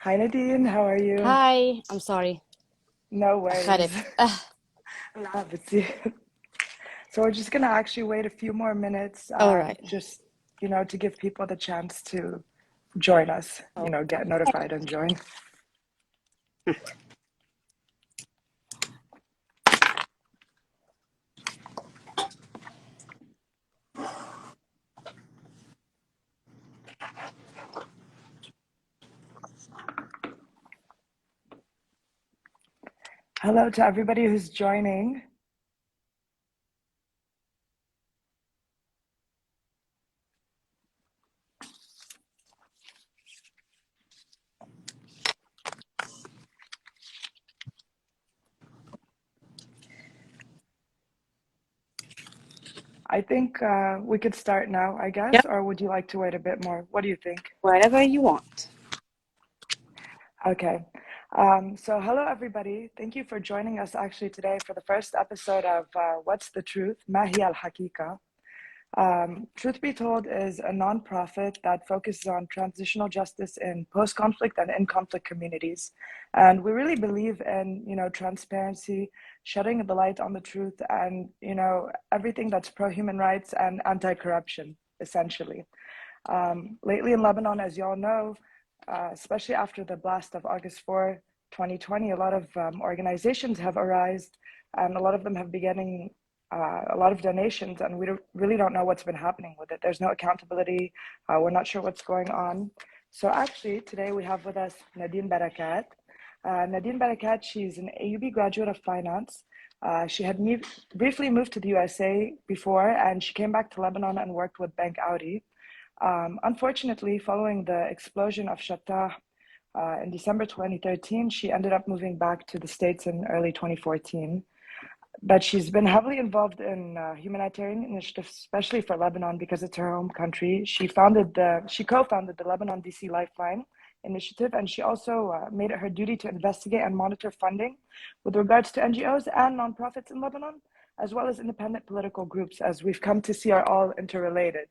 Hi Nadine, how are you? Hi, I'm sorry. No worries. خربت. لا بتصير. So we're just gonna actually wait a few more minutes, All right. just to give people the chance to join us, get notified and join. Hello to everybody who's joining. I think we could start now, I Yeah, guess, or would you like to wait a bit more? What do you think? whatever you want. Okay. So hello everybody. Thank you for joining us actually today for the first episode of What's the Truth? ما هي الحقيقة? Truth Be Told is a nonprofit that focuses on transitional justice in post-conflict and in-conflict communities. And we really believe in, transparency, shedding the light on the truth, and, everything that's pro-human rights and anti-corruption, essentially. Lately in Lebanon, as you all know, especially after the blast of August 4, 2020, a lot of organizations have arisen, and a lot of them have beginning a lot of donations, and we really don't know what's been happening with it. There's no accountability. We're not sure what's going on. So actually, today we have with us Nadine Barakat. Nadine Barakat, she's an AUB graduate of finance. She had briefly moved to the USA before, and she came back to Lebanon and worked with Bank Audi. Unfortunately, following the explosion of Shattah in December 2013, she ended up moving back to the States in early 2014. But she's been heavily involved in humanitarian initiatives, especially for Lebanon because it's her home country. She co-founded the Lebanon DC Lifeline initiative, and she also made it her duty to investigate and monitor funding with regards to NGOs and nonprofits in Lebanon, as well as independent political groups, as we've come to see are all interrelated.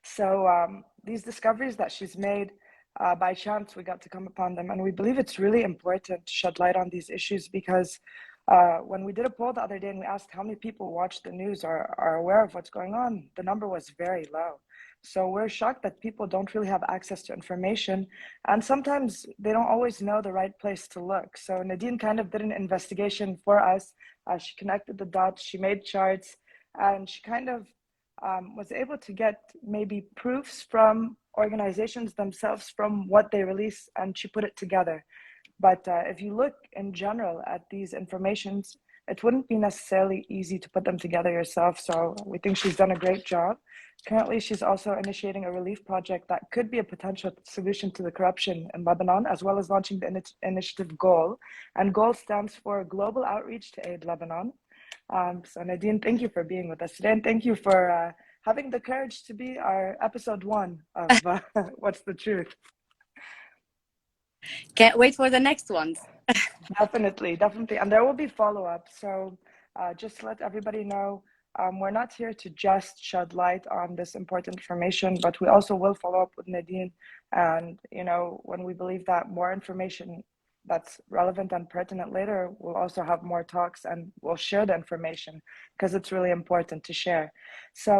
So these discoveries that she's made, by chance, we got to come upon them. And we believe it's really important to shed light on these issues because when we did a poll the other day and we asked how many people watch the news or are aware of what's going on, the number was very low. So we're shocked that people don't really have access to information. And sometimes they don't always know the right place to look. So Nadine kind of did an investigation for us. She connected the dots, she made charts, and she kind of was able to get maybe proofs from organizations themselves from what they release, and she put it together. But if you look in general at these informations, it wouldn't be necessarily easy to put them together yourself. So we think she's done a great job. Currently, she's also initiating a relief project that could be a potential solution to the corruption in Lebanon, as well as launching the initiative GOAL. And GOAL stands for Global Outreach to Aid Lebanon. So Nadine, thank you for being with us today, and thank you for having the courage to be our episode 1 of What's the Truth. Can't wait for the next ones. Definitely. And there will be follow-up. So just let everybody know, we're not here to just shed light on this important information, but we also will follow up with Nadine. And, when we believe that more information that's relevant and pertinent later, we'll also have more talks and we'll share the information because it's really important to share. So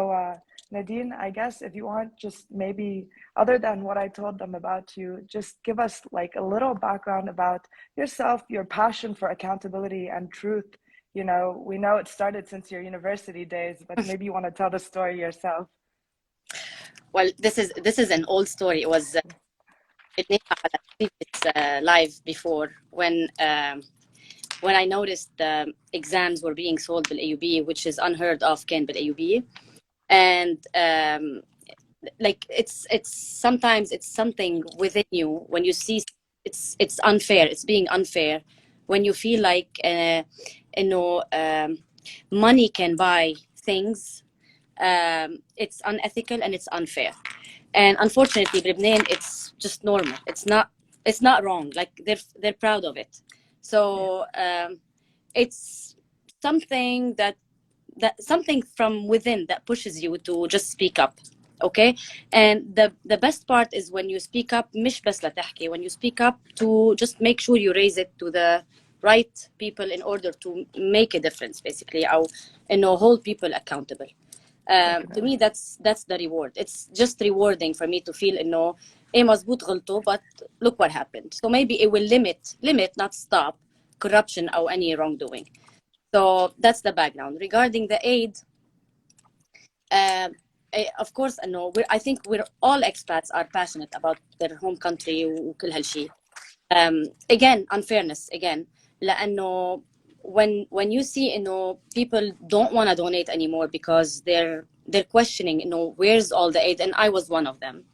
Nadine, I guess if you want, just maybe other than what I told them about you, just give us like a little background about yourself, your passion for accountability and truth. We know it started since your university days, but maybe you want to tell the story yourself. Well, this is an old story. It was live before when I noticed the exams were being sold بالAUB, which is unheard of كان بالAUB. And like it's sometimes it's something within you when you see it's unfair, it's being unfair, when you feel like money can buy things. It's unethical and it's unfair, and unfortunately Lebanon, it's just normal. It's not wrong. Like they're proud of it. So it's something that something from within that pushes you to just speak up. okay? And the best part is when you speak up مش بس لتحكي, when you speak up to just make sure you raise it to the right people in order to make a difference, basically, or hold people accountable. To me, that's the reward. It's just rewarding for me to feel إيه مزبوط غلطوا, but look what happened. So maybe it will limit, not stop, corruption or any wrongdoing. So that's the background. Regarding the aid, of course, I think we're all expats are passionate about their home country وكل هالشيء. Again, unfairness again. لأنه when you see people don't want to donate anymore because they're questioning where's all the aid, and I was one of them.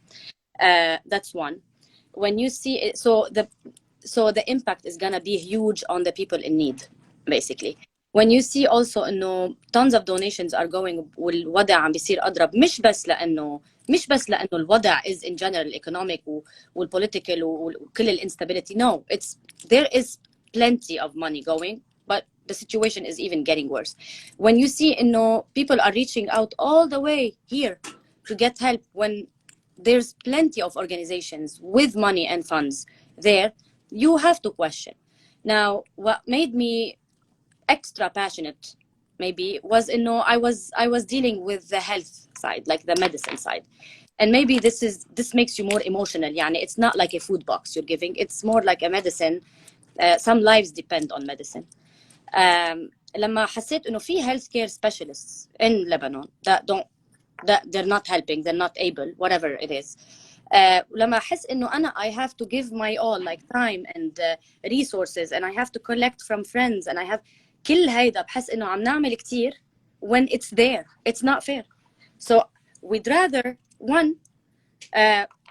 That's one. When you see it, so the impact is gonna be huge on the people in need, basically. When you see also tons of donations are going والوضع عم بيصير أضرب, مش بس لأنه الوضع is in general economic والpolitical وكل الانstability. No, there is plenty of money going, but the situation is even getting worse. When you see people are reaching out all the way here to get help, when there's plenty of organizations with money and funds there, you have to question. Now, what made me extra passionate maybe was I was dealing with the health side, like the medicine side, and maybe this makes you more emotional. يعني it's not like a food box you're giving, it's more like a medicine. Some lives depend on medicine. لما حسيت في healthcare specialists in Lebanon that they're not helping, they're not able, whatever it is. لما أحس أنا I have to give my all, like time and resources, and I have to collect from friends, and I have كل هيدا, بحس عم نعمل كتير when it's there. It's not fair. So we'd rather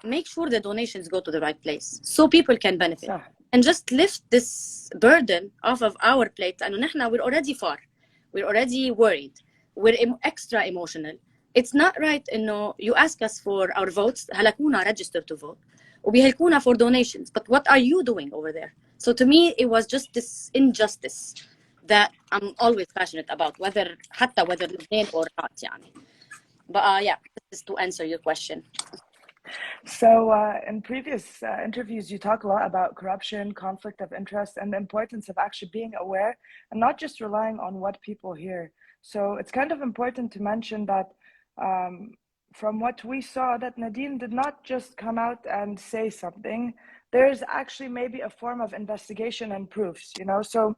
make sure the donations go to the right place so people can benefit. And just lift this burden off of our plate. And we're already far. We're already worried. We're extra emotional. It's not right you ask us for our votes. هلكونا register to vote. وبيهلكونا for donations. But what are you doing over there? So to me, it was just this injustice that I'm always passionate about, whether Lebanon or not. يعني. But yeah, this is to answer your question. So in previous interviews, you talk a lot about corruption, conflict of interest, and the importance of actually being aware and not just relying on what people hear. So it's kind of important to mention that from what we saw, that Nadine did not just come out and say something. There's actually maybe a form of investigation and proofs, So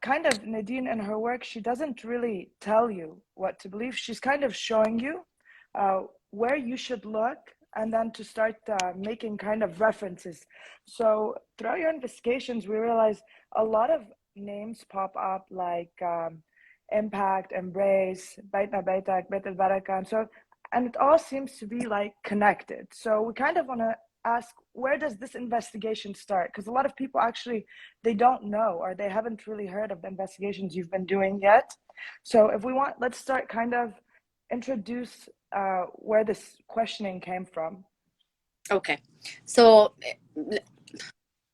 kind of Nadine in her work, she doesn't really tell you what to believe. She's kind of showing you where you should look, and then to start making kind of references. So throughout your investigations, we realized a lot of names pop up, like Impact, Embrace, Baitna Baitak, Beit al-Barakat, and it all seems to be like connected. So we kind of want to ask, where does this investigation start? Because a lot of people actually, they don't know, or they haven't really heard of the investigations you've been doing yet. So if we want, let's start kind of introduce where this questioning came from. Okay, so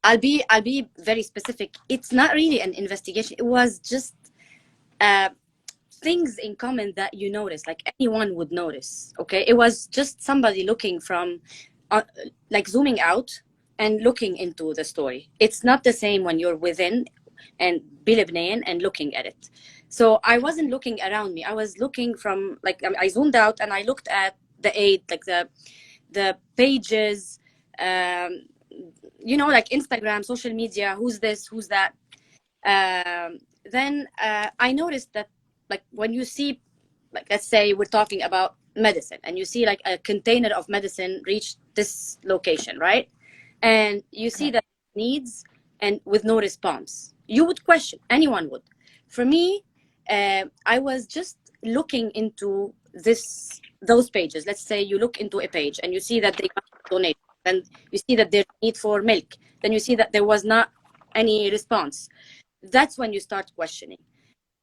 I'll be very specific. It's not really an investigation. It was just things in common that you notice, like anyone would notice. Okay, it was just somebody looking from like zooming out and looking into the story. It's not the same when you're within and Lebanon and looking at it. So I wasn't looking around me. I was looking from, like, I zoomed out and I looked at the aid, like the pages, like Instagram, social media, who's this, who's that. Then I noticed that, like, when you see, like, let's say we're talking about medicine, and you see like a container of medicine reach this location, right? And you see that needs and with no response, you would question, anyone would. For me, I was just looking into those pages. Let's say you look into a page and you see that they donate, and you see that there's need for milk, then you see that there was not any response. That's when you start questioning.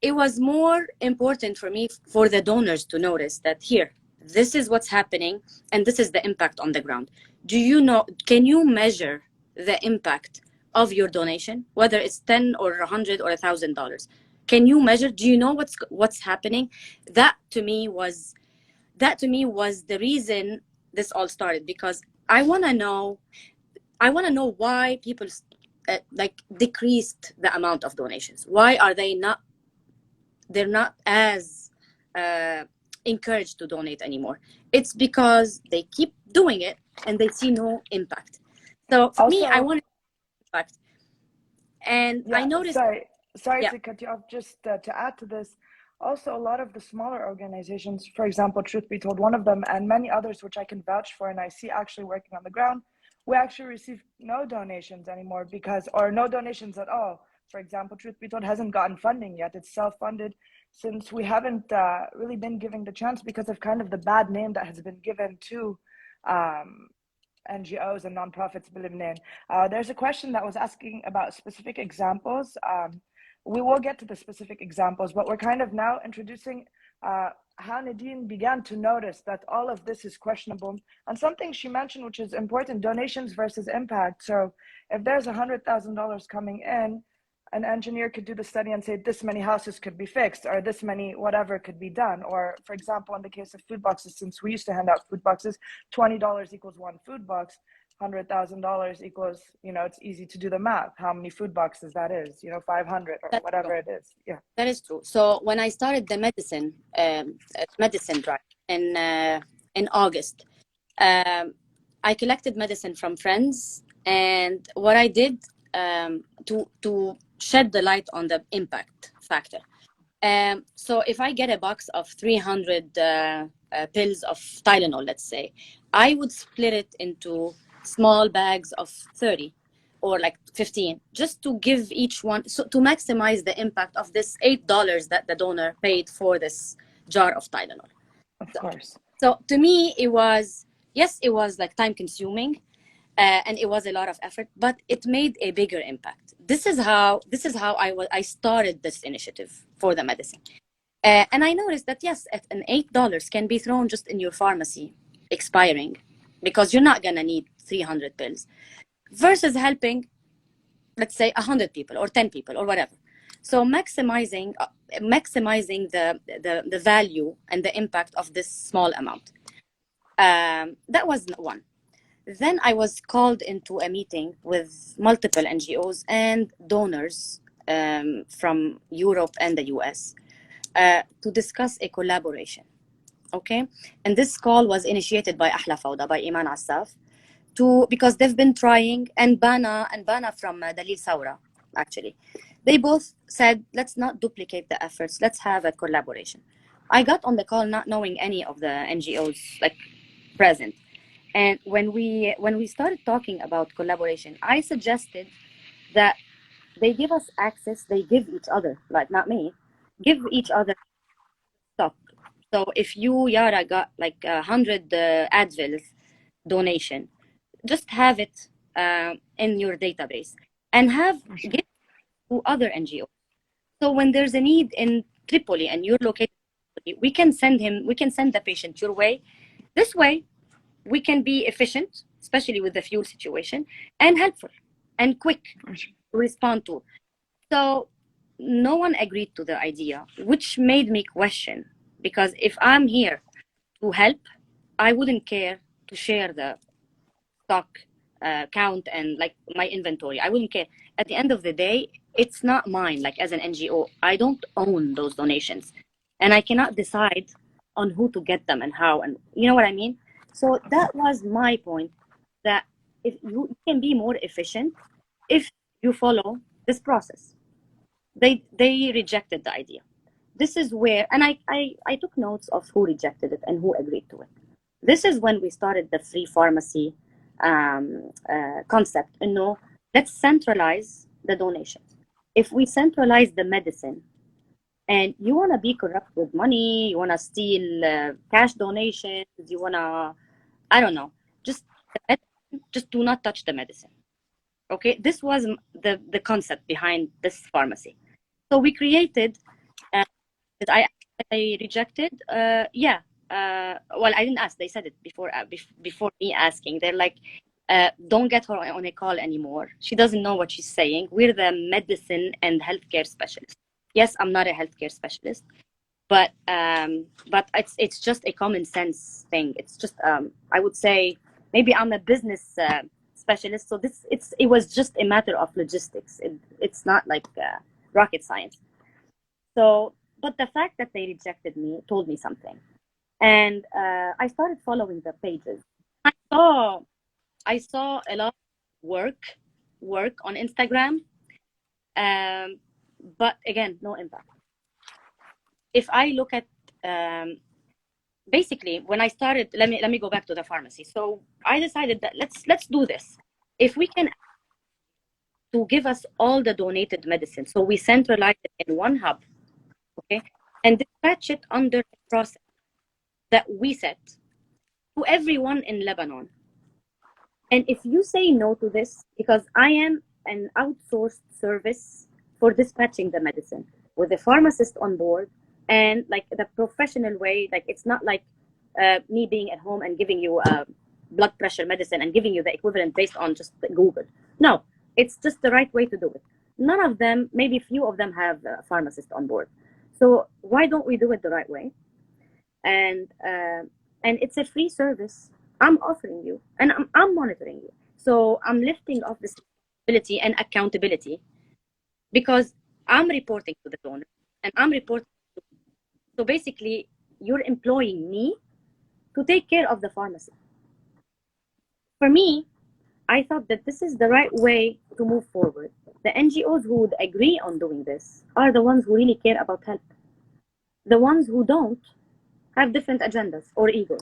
It was more important for me for the donors to notice that here, this is what's happening, and this is the impact on the ground. Can you measure the impact of your donation, whether it's 10 or 100 or $1,000? Can you measure? Do you know what's happening? That to me was that to me was the reason this all started, because I want to know why people like decreased the amount of donations. Why are they're not as encouraged to donate anymore? It's because they keep doing it and they see no impact. So for me, I wanted impact. And yeah, I noticed... sorry to cut you off. Just to add to this, also a lot of the smaller organizations, for example, Truth Be Told, one of them, and many others which I can vouch for and I see actually working on the ground, we actually receive no donations anymore, or no donations at all. For example, Truth Be Told hasn't gotten funding yet. It's self-funded, since we haven't really been giving the chance because of kind of the bad name that has been given to NGOs and nonprofits بلبنان. There's a question that was asking about specific examples. We will get to the specific examples, but we're kind of now introducing how Nadine began to notice that all of this is questionable. And something she mentioned, which is important, donations versus impact. So if there's $100,000 coming in, an engineer could do the study and say this many houses could be fixed, or this many whatever could be done. Or for example, in the case of food boxes, since we used to hand out food boxes, $20 equals one food box. $100,000 equals, it's easy to do the math, how many food boxes that is, 500 or That's whatever true. it is. Yeah, that is true. So when I started the medicine drive in August, I collected medicine from friends, and what I did to shed the light on the impact factor. So if I get a box of 300 pills of Tylenol, let's say, I would split it into small bags of 30 or like 15, just to give each one, so to maximize the impact of this $8 that the donor paid for this jar of Tylenol. of course. So to me, it was like time consuming, and it was a lot of effort, but it made a bigger impact. This is how I started this initiative for the medicine. And I noticed that yes, an $8 can be thrown just in your pharmacy, expiring, because you're not gonna need 300 pills, versus helping, let's say, 100 people or 10 people or whatever. So maximizing the value and the impact of this small amount. That was one. Then I was called into a meeting with multiple NGOs and donors from Europe and the US to discuss a collaboration. Okay, and this call was initiated by Ahla Fawda, by Iman Assaf, because they've been trying, and Bana from Dalil Saura, actually, they both said, let's not duplicate the efforts, let's have a collaboration. I got on the call not knowing any of the NGOs like present, and when we started talking about collaboration, I suggested that they give us access, they give each other, like not me, give each other stock. So if you, Yara, got like 100 Advil donation, just have it in your database and give to other NGOs. So when there's a need in Tripoli and you're located in Tripoli, we can send the patient your way. This way, we can be efficient, especially with the fuel situation, and helpful and quick to respond to. So no one agreed to the idea, which made me question, because if I'm here to help, I wouldn't care to share the stock count and like my inventory. I wouldn't care. At the end of the day, it's not mine. Like as an NGO, I don't own those donations, and I cannot decide on who to get them and how, and you know what I mean? So that was my point, that if you can be more efficient if you follow this process. They rejected the idea. This is where, and I took notes of who rejected it and who agreed to it. This is when we started the free pharmacy concept. Let's centralize the donations. If we centralize the medicine, and you want to be corrupt with money, you want to steal cash donations, you want to, I don't know, just do not touch the medicine. Okay, this was the concept behind this pharmacy. So we created that I rejected. Yeah. Well, I didn't ask. They said it before me asking. They're like, don't get her on a call anymore. She doesn't know what she's saying. We're the medicine and healthcare specialist. Yes, I'm not a healthcare specialist, but it's just a common sense thing. It's just I would say maybe I'm a business specialist, so it was just a matter of logistics. It's not like rocket science. So, but the fact that they rejected me told me something, and I started following the pages. I saw a lot of work on Instagram, but again, no impact. If I look at basically when I started, let me go back to the pharmacy. So I decided that let's do this. If we can to give us all the donated medicine, so we centralize it in one hub, okay, and dispatch it under a process that we set to everyone in Lebanon. And if you say no to this, because I am an outsourced service for dispatching the medicine with a pharmacist on board, and like the professional way, like it's not like me being at home and giving you blood pressure medicine and giving you the equivalent based on just Google. No, it's just the right way to do it. None of them, maybe few of them have a pharmacist on board. So why don't we do it the right way? And it's a free service I'm offering you, and I'm monitoring you. So I'm lifting off this responsibility and accountability because I'm reporting to the donor and I'm reporting. So basically, you're employing me to take care of the pharmacy. For me, I thought that this is the right way to move forward. The NGOs who would agree on doing this are the ones who really care about health. The ones who don't have different agendas or egos.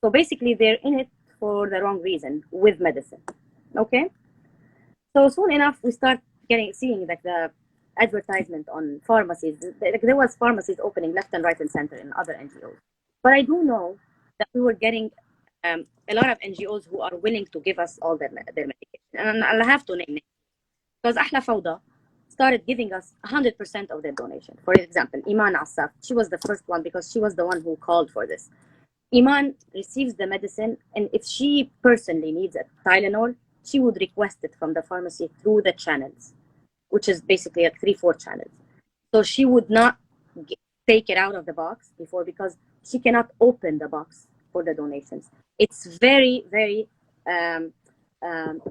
So basically, they're in it for the wrong reason with medicine. Okay? So soon enough, we start seeing like the advertisement on pharmacies. Like, there was pharmacies opening left and right and center in other NGOs. But I do know that we were getting a lot of NGOs who are willing to give us all their medication. And I'll have to name names. Because Ahla Fawda started giving us 100% of their donation. For example, Iman Assad, she was the first one because she was the one who called for this. Iman receives the medicine, and if she personally needs a Tylenol, she would request it from the pharmacy through the channels, which is basically like 3-4 channels. So she would not take it out of the box before because she cannot open the box for the donations. It's very, very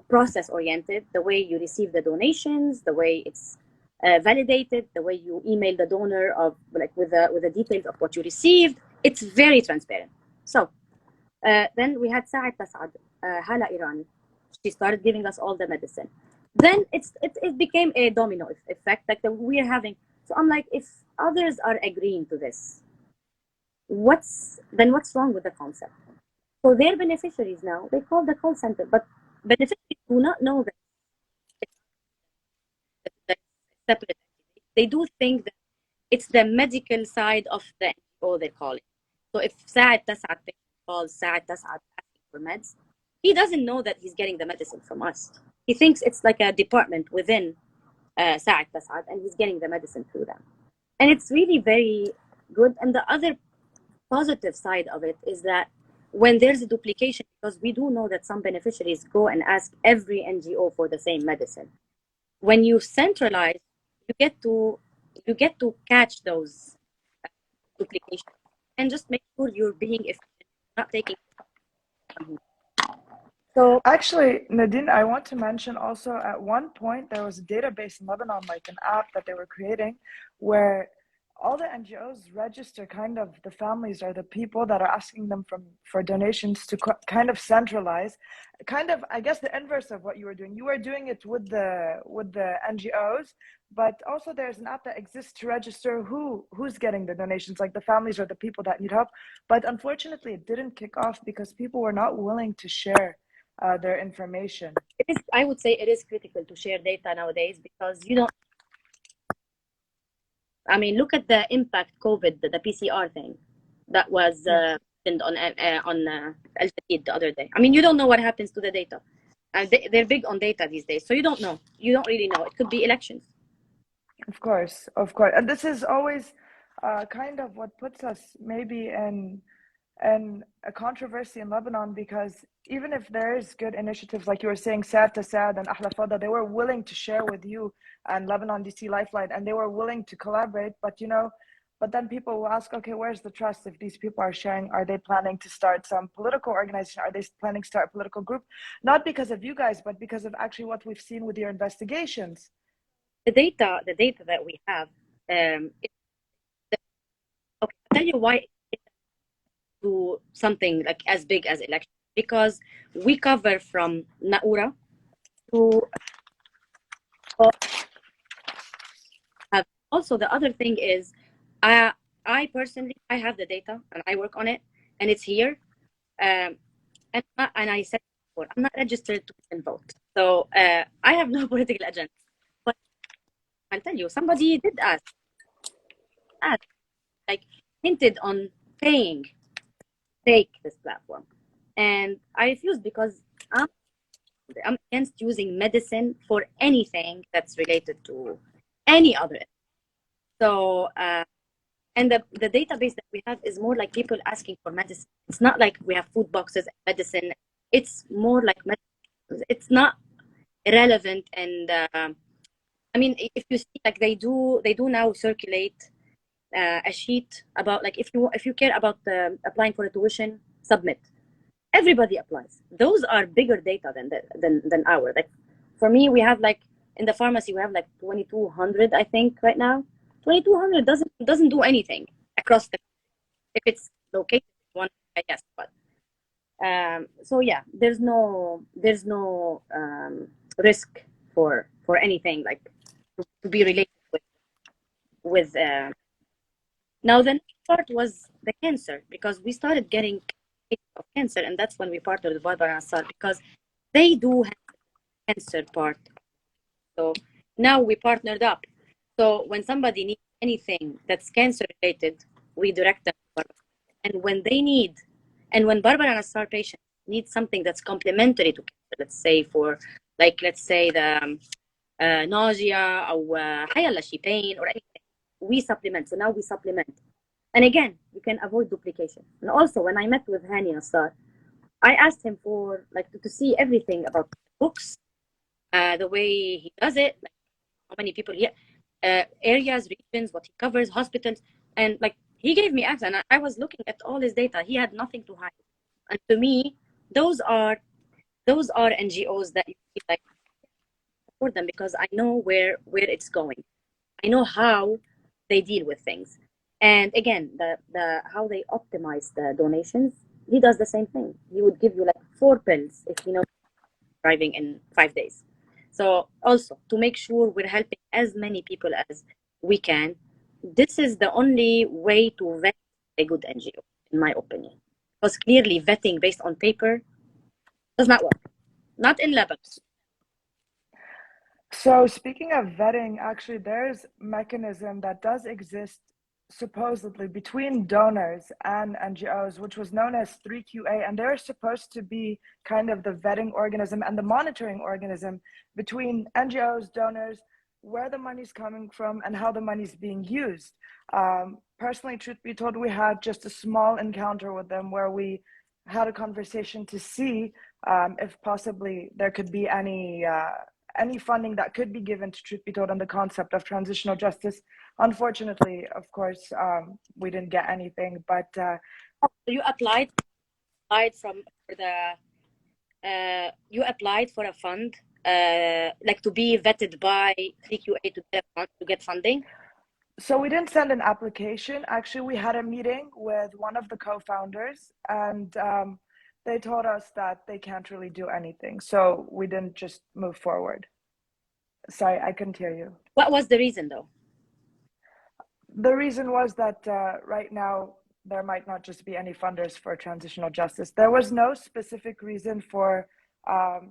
process oriented, the way you receive the donations, the way it's validated, the way you email the donor of like with the details of what you received. It's very transparent. So then we had Sa'ad Tas'ad, Hala Irani. She started giving us all the medicine. Then it became a domino effect like we're having. So I'm like, if others are agreeing to this, what's wrong with the concept? So their beneficiaries now, they call the call center, but beneficiaries do not know that it's separate. They do think that it's the medical side of the NGO they're calling. So if Sa'ad Tas'ad calls Sa'ad Tas'ad asking for meds, he doesn't know that he's getting the medicine from us. He thinks it's like a department within Sa'ad Tas'ad, and he's getting the medicine through them. And it's really very good. And the other positive side of it is that when there's a duplication, because we do know that some beneficiaries go and ask every NGO for the same medicine. When you centralize, you get to catch those duplications and just make sure you're being efficient, not taking. So actually, Nadine, I want to mention also at one point there was a database in Lebanon, like an app that they were creating, where all the NGOs register kind of the families or the people that are asking them for donations to kind of centralize, kind of, I guess, the inverse of what you were doing. You were doing it with the NGOs, but also there's an app that exists to register who's getting the donations, like the families or the people that need help. But unfortunately, it didn't kick off because people were not willing to share their information. I would say it is critical to share data nowadays because you don't. I mean, look at the impact COVID, the PCR thing that was on Al Jazeera the other day. I mean, you don't know what happens to the data. They're big on data these days, so you don't know. You don't really know. It could be elections. Of course. And this is always kind of what puts us maybe in a controversy in Lebanon, because even if there is good initiatives, like you were saying, Sad to Sad and Ahla Fada, they were willing to share with you and Lebanon DC Lifeline, and they were willing to collaborate. But, But then people will ask, okay, where's the trust? If these people are sharing, are they planning to start some political organization? Are they planning to start a political group? Not because of you guys, but because of actually what we've seen with your investigations. The data that we have, okay, I'll tell you why do something like as big as election, because we cover from Naura to also the other thing is I personally I have the data and I work on it and it's here, and I said before, I'm not registered to vote, so I have no political agenda. But I'll tell you, somebody did ask like hinted on paying take this platform, and I refused because I'm against using medicine for anything that's related to any other. So and the database that we have is more like people asking for medicine. It's not like we have food boxes and medicine. It's more like medicine. It's not irrelevant. And I mean, if you see, like they do now circulate a sheet about like if you care about applying for a tuition, submit. Everybody applies. Those are bigger data than our. Like for me, we have like in the pharmacy we have like 2,200, I think, right now. 2,200 doesn't do anything across the. If it's located in one, yes, but so yeah, there's no risk for anything like to be related with. Now the next part was the cancer, because we started getting cases of cancer, and that's when we partnered with Barbara and Assad, because they do have the cancer part. So now we partnered up. So when somebody needs anything that's cancer related, we direct them to Barbara. And when they need, and when Barbara and Assad patients need something that's complementary to cancer, let's say for, like, let's say the nausea or pain or anything, we supplement. So now we supplement. And again, you can avoid duplication. And also, when I met with Hani Assad, I asked him for like to see everything about books, the way he does it, like how many people he, areas, regions, what he covers, hospitals, and like he gave me access. And I was looking at all his data. He had nothing to hide. And to me, those are NGOs that you feel like support them, because I know where it's going. I know how they deal with things. And again, the how they optimize the donations, he does the same thing. He would give you like 4 pills if you know arriving in 5 days. So also to make sure we're helping as many people as we can, this is the only way to vet a good NGO, in my opinion. Because clearly vetting based on paper does not work. Not in Lebanon. So speaking of vetting, actually there's mechanism that does exist supposedly between donors and NGOs, which was known as 3QA, and they're supposed to be kind of the vetting organism and the monitoring organism between NGOs, donors, where the money's coming from and how the money's being used. Personally, truth be told, we had just a small encounter with them where we had a conversation to see if possibly there could be any funding that could be given to truth be told on the concept of transitional justice. Unfortunately, of course, we didn't get anything, but you applied from the you applied for a fund, like to be vetted by 3QA to get funding. So we didn't send an application. Actually, we had a meeting with one of the co-founders, and they told us that they can't really do anything. So we didn't just move forward. Sorry, I couldn't hear you. What was the reason, though? The reason was that right now there might not just be any funders for transitional justice. There was no specific reason for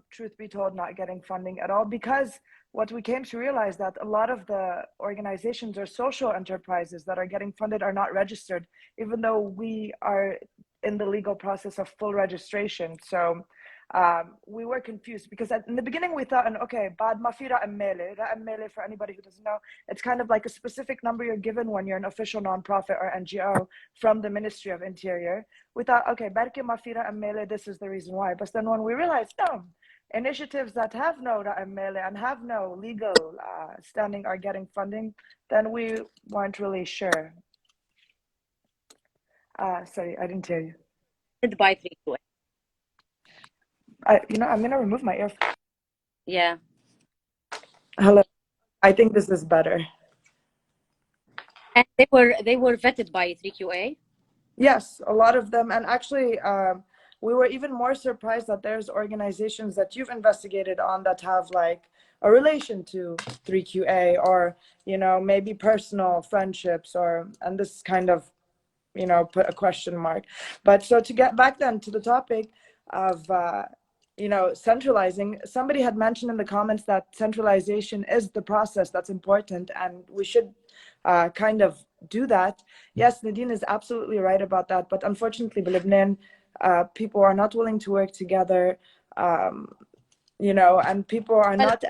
truth be told not getting funding at all, because what we came to realize that a lot of the organizations or social enterprises that are getting funded are not registered, even though we are in the legal process of full registration. So we were confused because in the beginning we thought, okay, bad mafira mele, for anybody who doesn't know, it's kind of like a specific number you're given when you're an official nonprofit or NGO from the Ministry of Interior. We thought, okay, barke mafira mele, this is the reason why. But then when we realized, no, initiatives that have no mele and have no legal standing are getting funding, then we weren't really sure. Sorry, I didn't hear you. By 3QA. I'm gonna remove my earphone. Yeah. Hello. I think this is better. And they were vetted by 3QA. Yes, a lot of them. And actually, we were even more surprised that there's organizations that you've investigated on that have like a relation to 3QA, or, maybe personal friendships, and this kind of, put a question mark. But so to get back then to the topic of, centralizing, somebody had mentioned in the comments that centralization is the process that's important, and we should kind of do that. Yes, Nadine is absolutely right about that. But unfortunately, in Lebanon, people are not willing to work together, and people are not.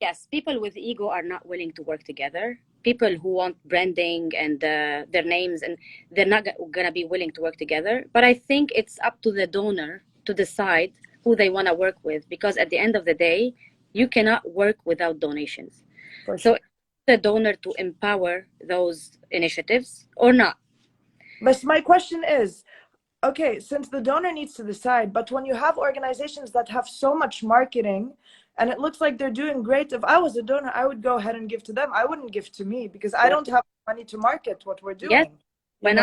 Yes, people with ego are not willing to work together. People who want branding and their names, and they're not going to be willing to work together. But I think it's up to the donor to decide who they want to work with, because at the end of the day, you cannot work without donations. For So sure. it's the donor to empower those initiatives or not. But my question is, okay, since the donor needs to decide, but when you have organizations that have so much marketing and it looks like they're doing great, if I was a donor, I would go ahead and give to them. I wouldn't give to me because I don't have money to market what we're doing. Yes, when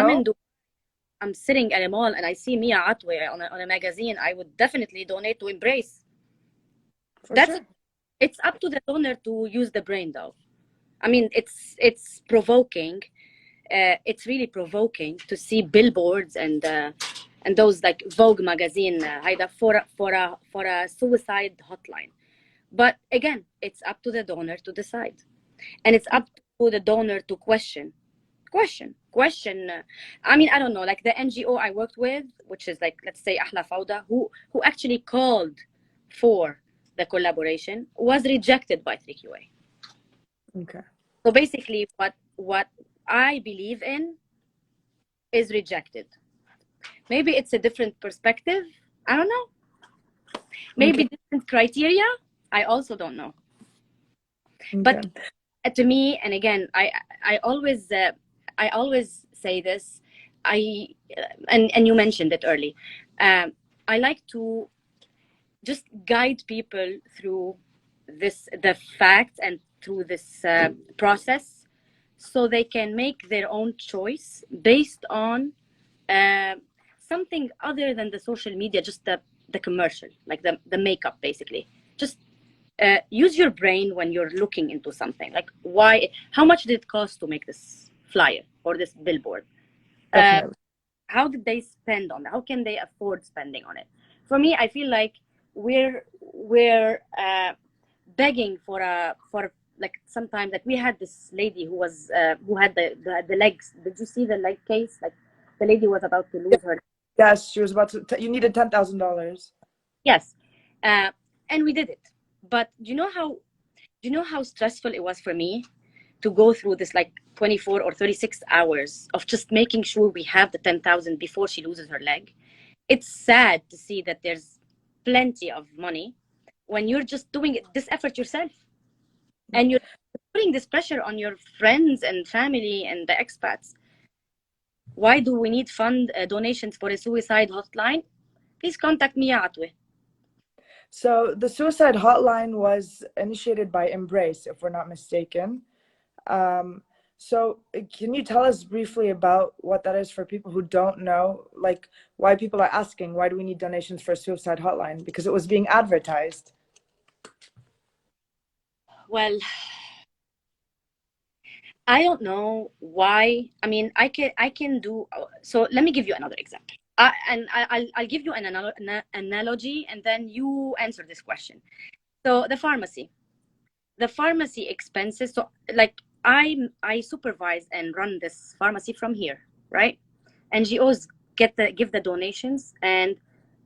I'm sitting at a mall and I see Mia Atwe on a magazine, I would definitely donate to Embrace. For sure. It's up to the donor to use the brain, though. I mean, it's provoking. It's really provoking to see billboards and those like Vogue magazine for a suicide hotline. But again, it's up to the donor to decide, and it's up to the donor to question. I mean, I don't know, like the NGO I worked with, which is like, let's say Ahla Fawda, who actually called for the collaboration, was rejected by 3QA. Okay. So basically what I believe in is rejected. Maybe it's a different perspective. I don't know. Maybe different criteria. I also don't know. Okay. But to me, and again, I always say this. And you mentioned it early. I like to just guide people through the facts and through this process, so they can make their own choice based on something other than the social media, just the commercial, like the makeup, basically. Just use your brain when you're looking into something. Like, how much did it cost to make this flyer or this billboard? Definitely. How did they spend on it? How can they afford spending on it? For me, I feel like we're begging for like, sometimes, like we had this lady who had the legs. Did you see the leg case? Like, the lady was about to lose her. Yes, she was about to. You needed $10,000. Yes, and we did it. But do you know how stressful it was for me to go through this, like 24 or 36 hours of just making sure we have the 10,000 before she loses her leg? It's sad to see that there's plenty of money when you're just doing this effort yourself, and you're putting this pressure on your friends and family and the expats. Why do we need donations for a suicide hotline? Please contact me, Atwe. So the suicide hotline was initiated by Embrace, if we're not mistaken. So can you tell us briefly about what that is for people who don't know, like why people are asking, why do we need donations for a suicide hotline? Because it was being advertised. Well, I don't know why. I mean, I can do. So let me give you another example. I'll give you an analogy, and then you answer this question. So the pharmacy expenses. So like I supervise and run this pharmacy from here, right? NGOs give the donations, and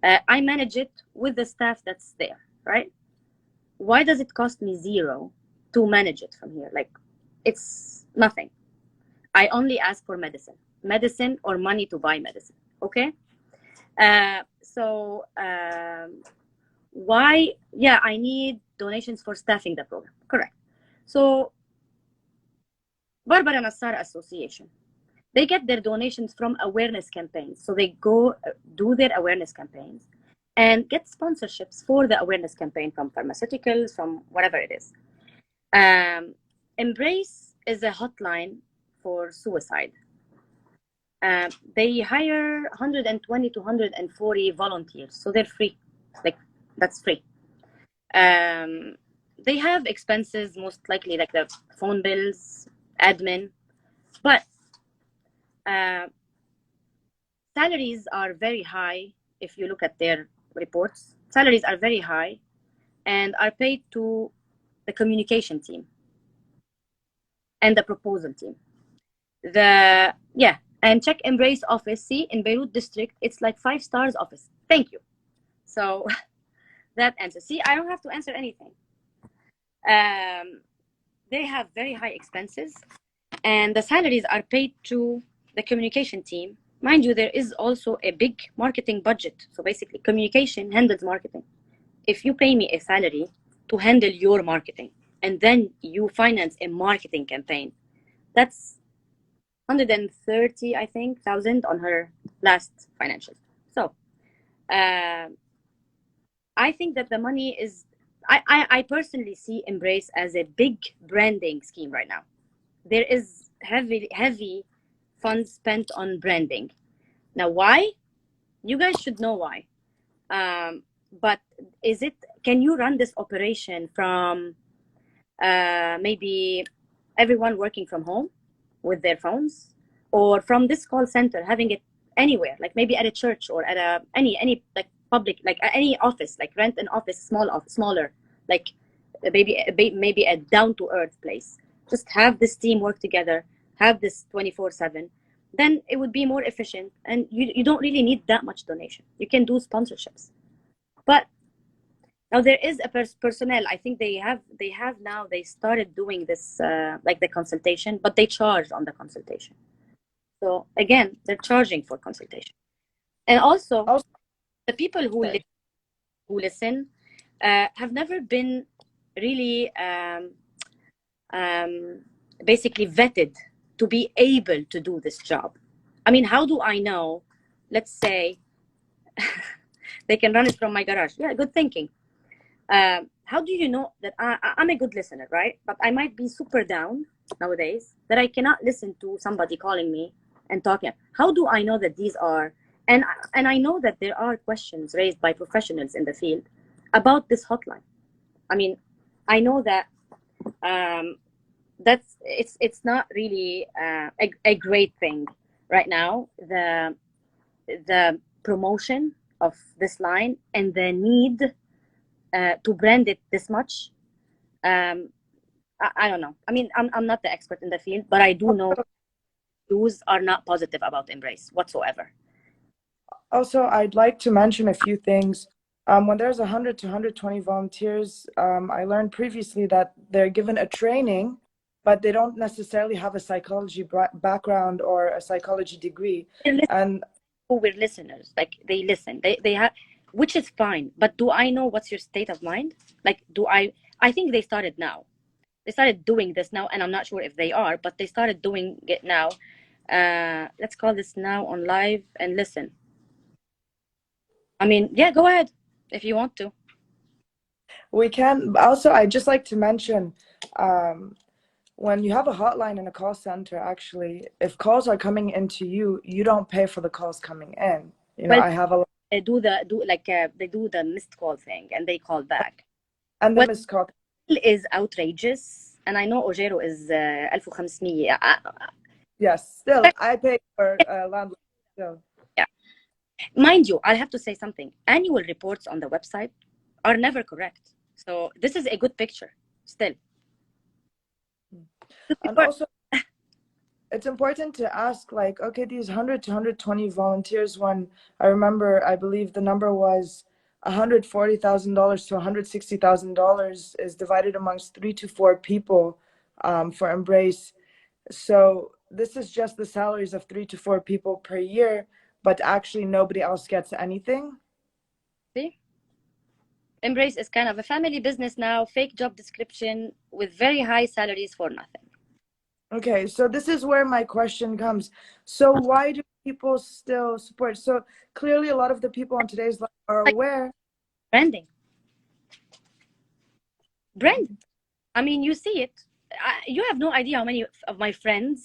I manage it with the staff that's there, right? Why does it cost me zero to manage it from here? Like, it's nothing. I only ask for medicine or money to buy medicine. Okay. So why? Yeah, I need donations for staffing the program. Correct. So Barbara Nassar Association, they get their donations from awareness campaigns. So they go do their awareness campaigns and get sponsorships for the awareness campaign from pharmaceuticals, from whatever it is. Embrace is a hotline for suicide. They hire 120 to 140 volunteers, so they're free. Like, that's free. They have expenses, most likely like the phone bills, admin, but salaries are very high. If you look at their reports, salaries are very high and are paid to the communication team and the proposal team. And check Embrace office. See, in Beirut district, it's like 5 stars office. Thank you. So that answer. See, I don't have to answer anything. They have very high expenses, and the salaries are paid to the communication team. Mind you, there is also a big marketing budget. So basically, communication handles marketing. If you pay me a salary to handle your marketing, and then you finance a marketing campaign, that's 130, I think, thousand on her last financials. So I think that the money is, I personally see Embrace as a big branding scheme right now. There is heavy funds spent on branding. Now, why? You guys should know why. But can you run this operation from maybe everyone working from home with their phones, or from this call center, having it anywhere, like maybe at a church or at any like public, like any office, like rent an office, smaller, like maybe a down-to-earth place. Just have this team work together, have this 24/7. Then it would be more efficient, and you don't really need that much donation. You can do sponsorships. But now there is a personnel. I think they started doing this like the consultation, but they charge on the consultation. So again, they're charging for consultation. And also the people who listen have never been really basically vetted to be able to do this job. I mean, how do I know? Let's say they can run it from my garage. Yeah, good thinking. How do you know that I'm a good listener, right? But I might be super down nowadays that I cannot listen to somebody calling me and talking. How do I know that these are, and I know that there are questions raised by professionals in the field about this hotline. I mean, I know that it's not really a great thing right now. The promotion of this line and the need to brand it this much. I don't know. I mean, I'm not the expert in the field, but I do know views are not positive about Embrace whatsoever. Also, I'd like to mention a few things. When there's 100 to 120 volunteers, I learned previously that they're given a training, but they don't necessarily have a psychology background or a psychology degree. And we're listeners, like they listen, they have, which is fine. But do I know what's your state of mind? Like, I think they started now. They started doing this now, and I'm not sure if they are, but they started doing it now. Let's call this now on live and listen. I mean, yeah, go ahead if you want to. We can. Also, I'd just like to mention, when you have a hotline in a call center, actually, if calls are coming into you, you don't pay for the calls coming in. You know, well, I have a. They do the missed call thing, and they call back. And the missed call is outrageous, and I know Ojero is 1500. Yes, still I pay for landlord still. Yeah, mind you, I have to say something. Annual reports on the website are never correct, so this is a good picture still. And also, it's important to ask, like, okay, these 100 to 120 volunteers, when I remember, I believe the number was $140,000 to $160,000 is divided amongst 3 to 4 people for Embrace. So this is just the salaries of 3 to 4 people per year, but actually nobody else gets anything. See? Embrace is kind of a family business now, fake job description with very high salaries for nothing. Okay, so this is where my question comes. So why do people still support? So clearly a lot of the people on today's live are Like aware. branding. Brand. I mean, you see it. You have no idea how many of my friends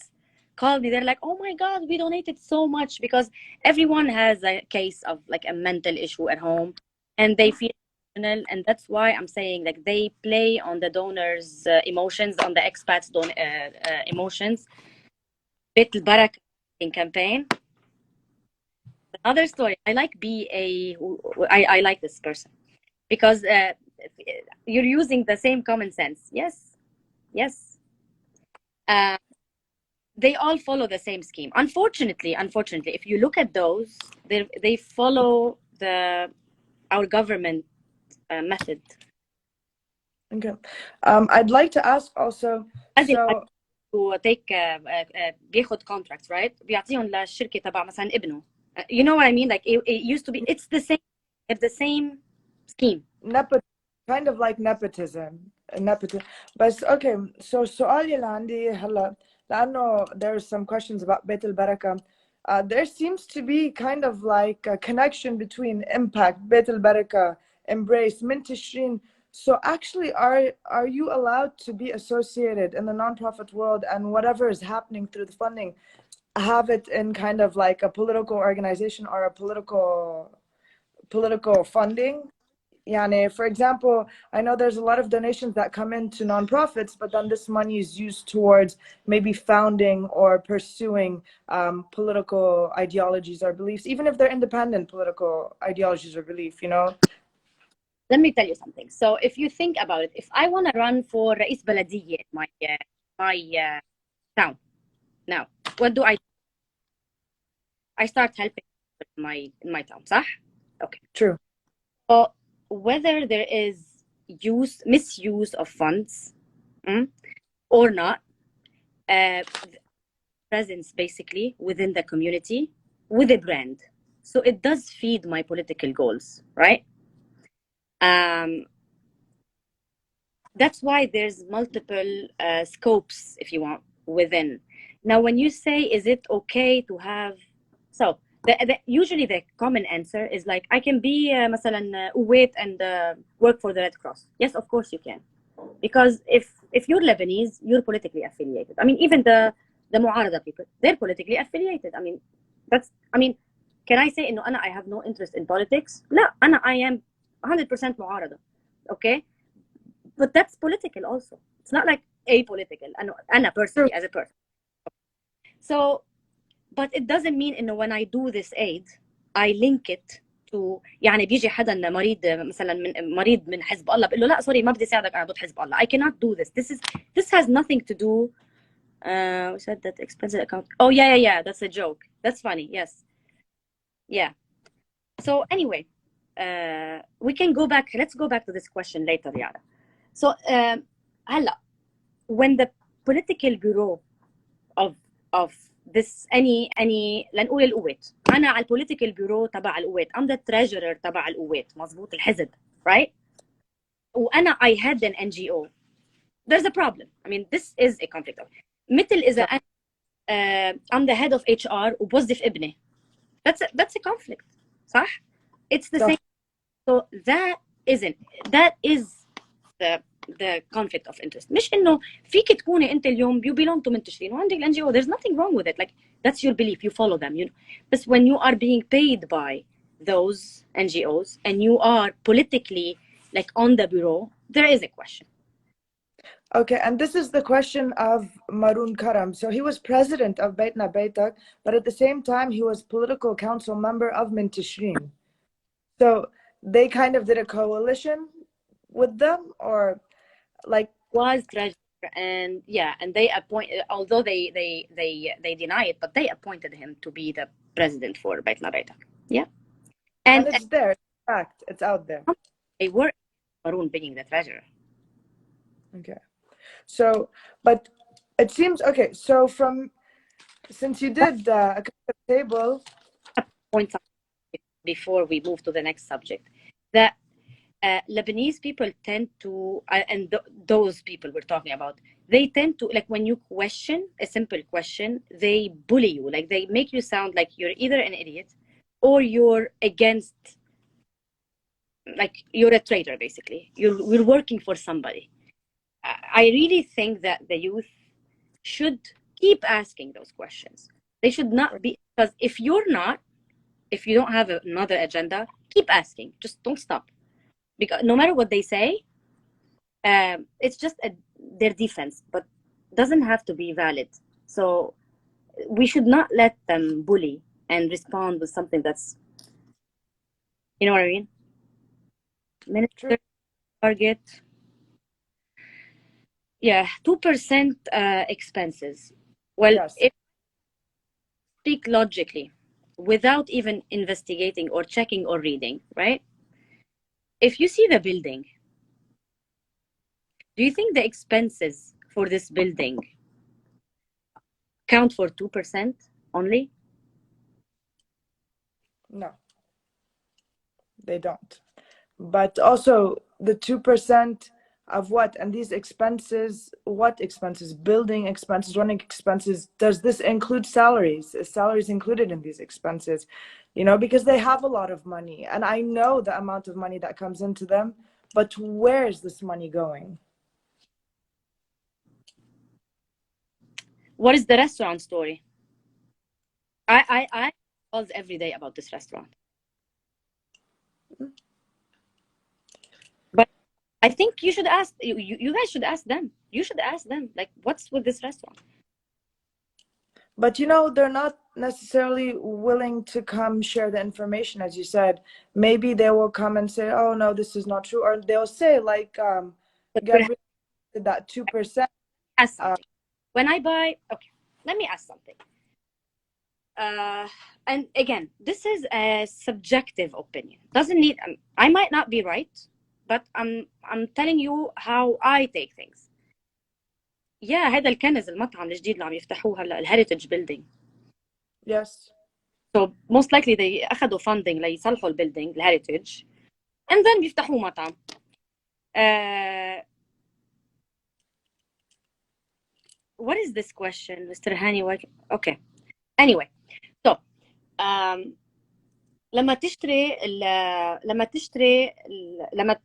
called me. They're like, "Oh my God, we donated so much," because everyone has a case of like a mental issue at home, and they feel emotional, and that's why I'm saying like they play on the donors' emotions, on the expats' emotions. Bit Barakat in campaign. Another story. I like BA. I like this person because you're using the same common sense. Yes, yes. Uh, they all follow the same scheme. Unfortunately, if you look at those, they follow our government method. Okay. I'd like to ask also, لازم so to take بياخد contracts, right? بيعطيهم للشركة تبع مثلا ابنه. You know what I mean? Like it used to be. It's the same scheme. kind of like nepotism. But okay, so سؤالي اللي عندي هلا لأنه there's some questions about بيت البركة. There seems to be kind of like a connection between impact, بيت البركة, embrace, من تشرين. So actually, are you allowed to be associated in the nonprofit world and whatever is happening through the funding, have it in kind of like a political organization or a political funding? Yani, for example, I know there's a lot of donations that come into nonprofits, but then this money is used towards maybe founding or pursuing political ideologies or beliefs, even if they're independent political ideologies or belief, you know? Let me tell you something. So if you think about it, if I want to run for رئيس بلدية in my town, now what do? I start helping in my town, صح? Okay. True. So whether there is misuse of funds or not, presence basically within the community with a brand. So it does feed my political goals, right? That's why there's multiple scopes, if you want, within. Now, when you say, is it okay to have, so usually the common answer is like, I can be مثلا wait and work for the Red Cross. Yes, of course you can, because if you're Lebanese, you're politically affiliated. I mean, even the معارضة people, they're politically affiliated. I mean, can I say إنه I have no interest in politics? لا, I am 100% معارضة. Okay. But that's political also. It's not like apolitical. أنا personally as a person. So, but it doesn't mean إنه when I do this aid, I link it to يعني بيجي حدا مريض مثلا مريض من حزب الله بقول له لا سوري ما بدي ساعدك أنا ضد حزب الله. I cannot do this. This has nothing to do. We said that expensive account. Oh yeah. That's a joke. That's funny. Yes. Yeah. So anyway, we can go back. Let's go back to this question later, Yara. So هلا when the political bureau of this any لنقول القوات انا على البوليتيكال بيرو تبع القوات I'm the treasurer تبع القوات مزبوط الحزب right وانا I had an NGO there's a problem. I mean this is a conflict مثل اذا انا I'm the head of HR وبوظف ابني that's a conflict صح. It's the same. So that is the conflict of interest. مش انه فيك تكوني انت اليوم you belong to منتشرين وعندك ال NGO. There's nothing wrong with it. Like that's your belief. You follow them. You know. But when you are being paid by those NGOs and you are politically like on the bureau, there is a question. Okay, and this is the question of Maroon Karam. So he was president of Beitna Beitak, but at the same time he was political council member of Mintishrin. So they kind of did a coalition with them, or like was treasurer and they appointed, although they deny it, but they appointed him to be the president for Beitna Beitak. Yeah, and it's there. In fact, it's out there. They were Maroon being the treasurer. Okay, so but it seems okay. So since you did a table, point before we move to the next subject, that Lebanese people tend to, and those people we're talking about, they tend to, like, when you question a simple question, they bully you. Like, they make you sound like you're either an idiot or you're against, like, you're a traitor, basically. You're working for somebody. I really think that the youth should keep asking those questions. They should not be, because if you don't have another agenda, keep asking. Just don't stop. Because no matter what they say, it's just their defense, but doesn't have to be valid. So we should not let them bully and respond with something that's, you know what I mean? Minister target. Yeah, 2% expenses. Well, Yes. if you speak logically, without even investigating or checking or reading, right? If you see the building, do you think the expenses for this building count for 2% only? No, they don't. But also the 2% of what? And these expenses, what expenses? Building expenses, running expenses. Does this include salaries? Is salaries included in these expenses? You know, because they have a lot of money. And I know the amount of money that comes into them, but where is this money going? What is the restaurant story? I calls every day about this restaurant. But I think you should ask, you guys should ask them. You should ask them, like, what's with this restaurant? But you know, they're not necessarily willing to come share the information, as you said. Maybe they will come and say, oh no, this is not true. Or they'll say, like, get rid of that 2%. Ask something. When I buy, okay, let me ask something. And again, this is a subjective opinion. Doesn't need, I might not be right, but I'm telling you how I take things. يا هذا الكنز المطعم الجديد اللي عم يفتحوه هلا الهيريتج بيلدينج. Yes. So most likely they أخذوا funding ليصلحوا البيلدينج الهيريتج and then بيفتحوه مطعم. What is this question, Mr. Hani? Okay. Anyway, so لما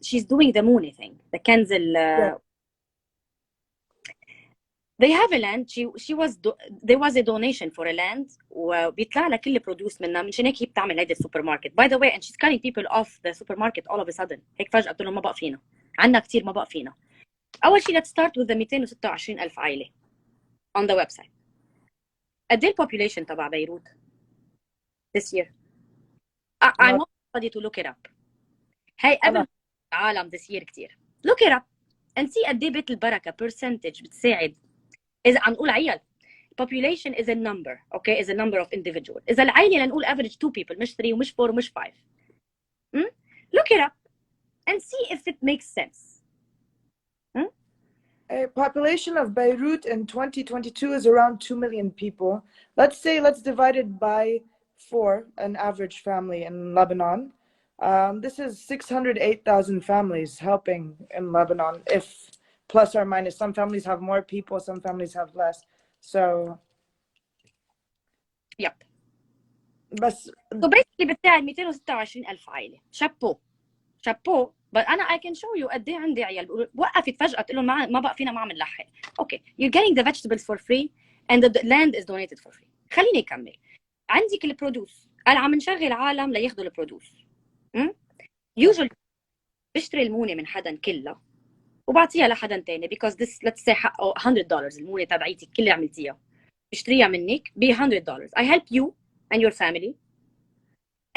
she's doing the Mooney thing, the كنز they have a land. There was a donation for a land وبيطلع لها كل برودوس منها. منشان هيك هي بتعمل هيدا السوبر ماركت. By the way, and she's cutting people off the supermarket all of a sudden. هيك فجأة قلت لهم ما بقى فينا. عنا كثير ما بقى فينا. أول شيء let's start with the 226,000 عائلة on the website. قد ايه population تبع بيروت this year? I want somebody to look it up. هاي قبل العالم this year كثير. Look it up and see قد ايه بيت البركة percentage بتساعد. إذا عم نقول عيال population is a number, okay, is a number of individuals. إذا العائلة لنقول average 2 people مش 3 ومش 4 ومش 5. Look it up and see if it makes sense. A population of Beirut in 2022 is around 2 million people. Let's divide it by 4, an average family in Lebanon. This is 608,000 families helping in Lebanon, if plus or minus. Some families have more people, some families have less. So, yep. بس so basically بتساعد 226,000 عائلة. شابو. but أنا I can show you قد ايه عندي عيال بيقولوا وقفت فجأة تقول لهم ما بقى فينا ما عم نلحق. Okay, you're getting the vegetables for free and the land is donated for free. خليني أكمل. عندك البرودوس. قال عم نشغل عالم لياخذوا البرودوس. usually بشتري المونة من حدا كلها وبعطيها لحدا تاني because this let's say حقه $100 المونة تبعيتي كل اللي عملتيها بشتريها منك ب $100. I help you and your family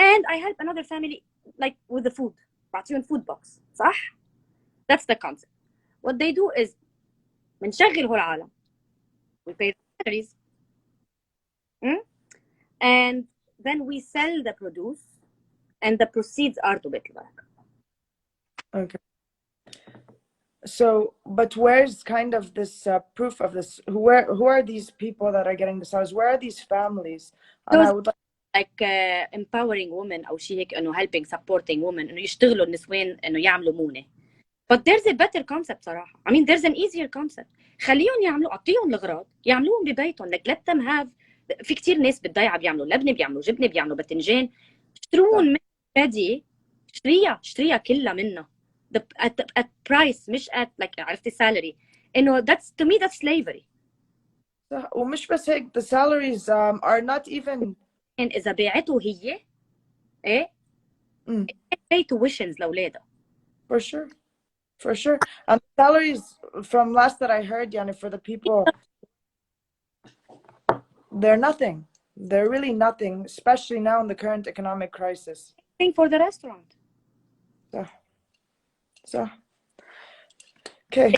and I help another family like with the food. بعطيهم food box. صح؟ That's the concept. What they do is بنشغل هو العالم. We pay the salaries. And then we sell the produce and the proceeds are to بيت البركة. Okay. So, but where's kind of this proof of this? Who are these people that are getting the salaries? Where are these families? And I would like like empowering women أو شيء هيك إنه helping supporting women إنه يشتغلوا النسوان إنه يعملوا مونة. But there's a better concept صراحة. I mean there's an easier concept. خليهم يعملوا، أعطيهم الأغراض يعملوهم ببيتهم. Like let them have. في كتير ناس بالضيعة بيعملوا لبنة، بيعملوا جبنة، بيعملوا باذنجان. اشتروهم من ready. اشتريها كلها منها. At price مش at like عرفتي salary. إنه that's to me that's slavery. ومش بس هيك the salaries are not even. إن إذا باعته هي إيه pay tuitions لأولادها. For sure. And salaries, from last that I heard, yani, for the people, they're nothing. They're really nothing, especially now in the current economic crisis. Thing for the restaurant. So. Okay.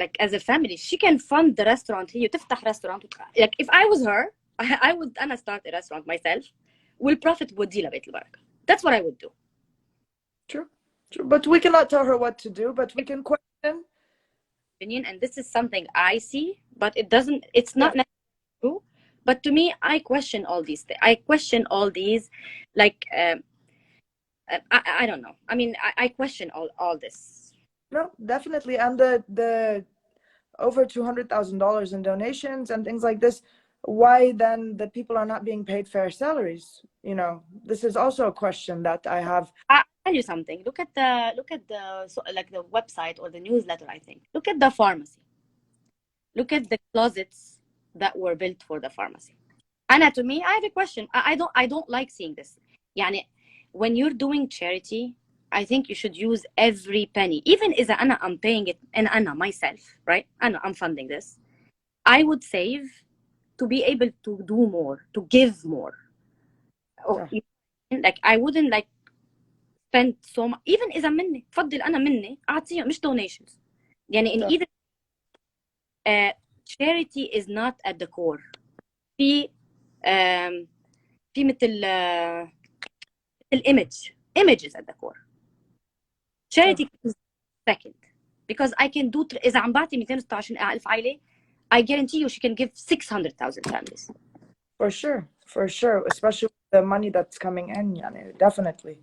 Like as a family, she can fund the restaurant. هي تفتح restaurant. Like if I was her, I would أنا start a restaurant myself. والprofit بودي لبيت البركة. That's what I would do. True. But we cannot tell her what to do, but we can question. And this is something I see, but it's not necessarily true. But to me, I question all these things. I question all these, like, I don't know. I mean, I question all this. No, definitely. And the over $200,000 in donations and things like this, why then the people are not being paid fair salaries? You know, this is also a question that I have. I'll tell you something. Look at the like the website or the newsletter. I think. Look at the pharmacy. Look at the closets that were built for the pharmacy. Anna, to me, I have a question. I don't like seeing this. يعني when you're doing charity, I think you should use every penny. Even إذا I'm paying it and myself, right? I'm funding this. I would save to be able to do more, to give more. Like I wouldn't like spend so much. Even إذا مني فضل أنا مني أعطيهم مش donations. يعني in either charity is not at the core. في مثل images at the core. Charity is second because I can do إذا عم بعطي 216,000 عائلة, I guarantee you she can give 600,000 families. For sure, especially with the money that's coming in, yani, definitely.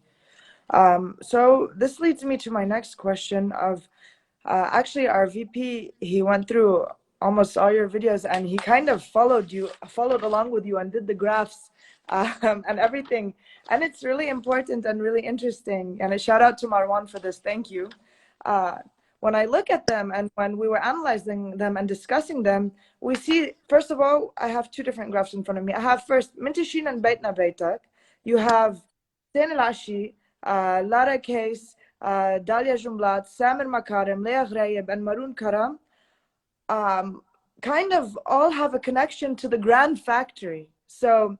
So this leads me to my next question of actually our VP, he went through almost all your videos and he kind of followed along with you and did the graphs and everything. And it's really important and really interesting. And a shout out to Marwan for this. Thank you. When I look at them and when we were analyzing them and discussing them, we see, first of all, I have two different graphs in front of me. I have first Mintashin and Beitna Beitak. You have Zain Al-Ashi, Lara Case, Dalia Jumblat, Samir Makarim, Leah Ghraib, and Maroon Karam kind of all have a connection to the Grand Factory. So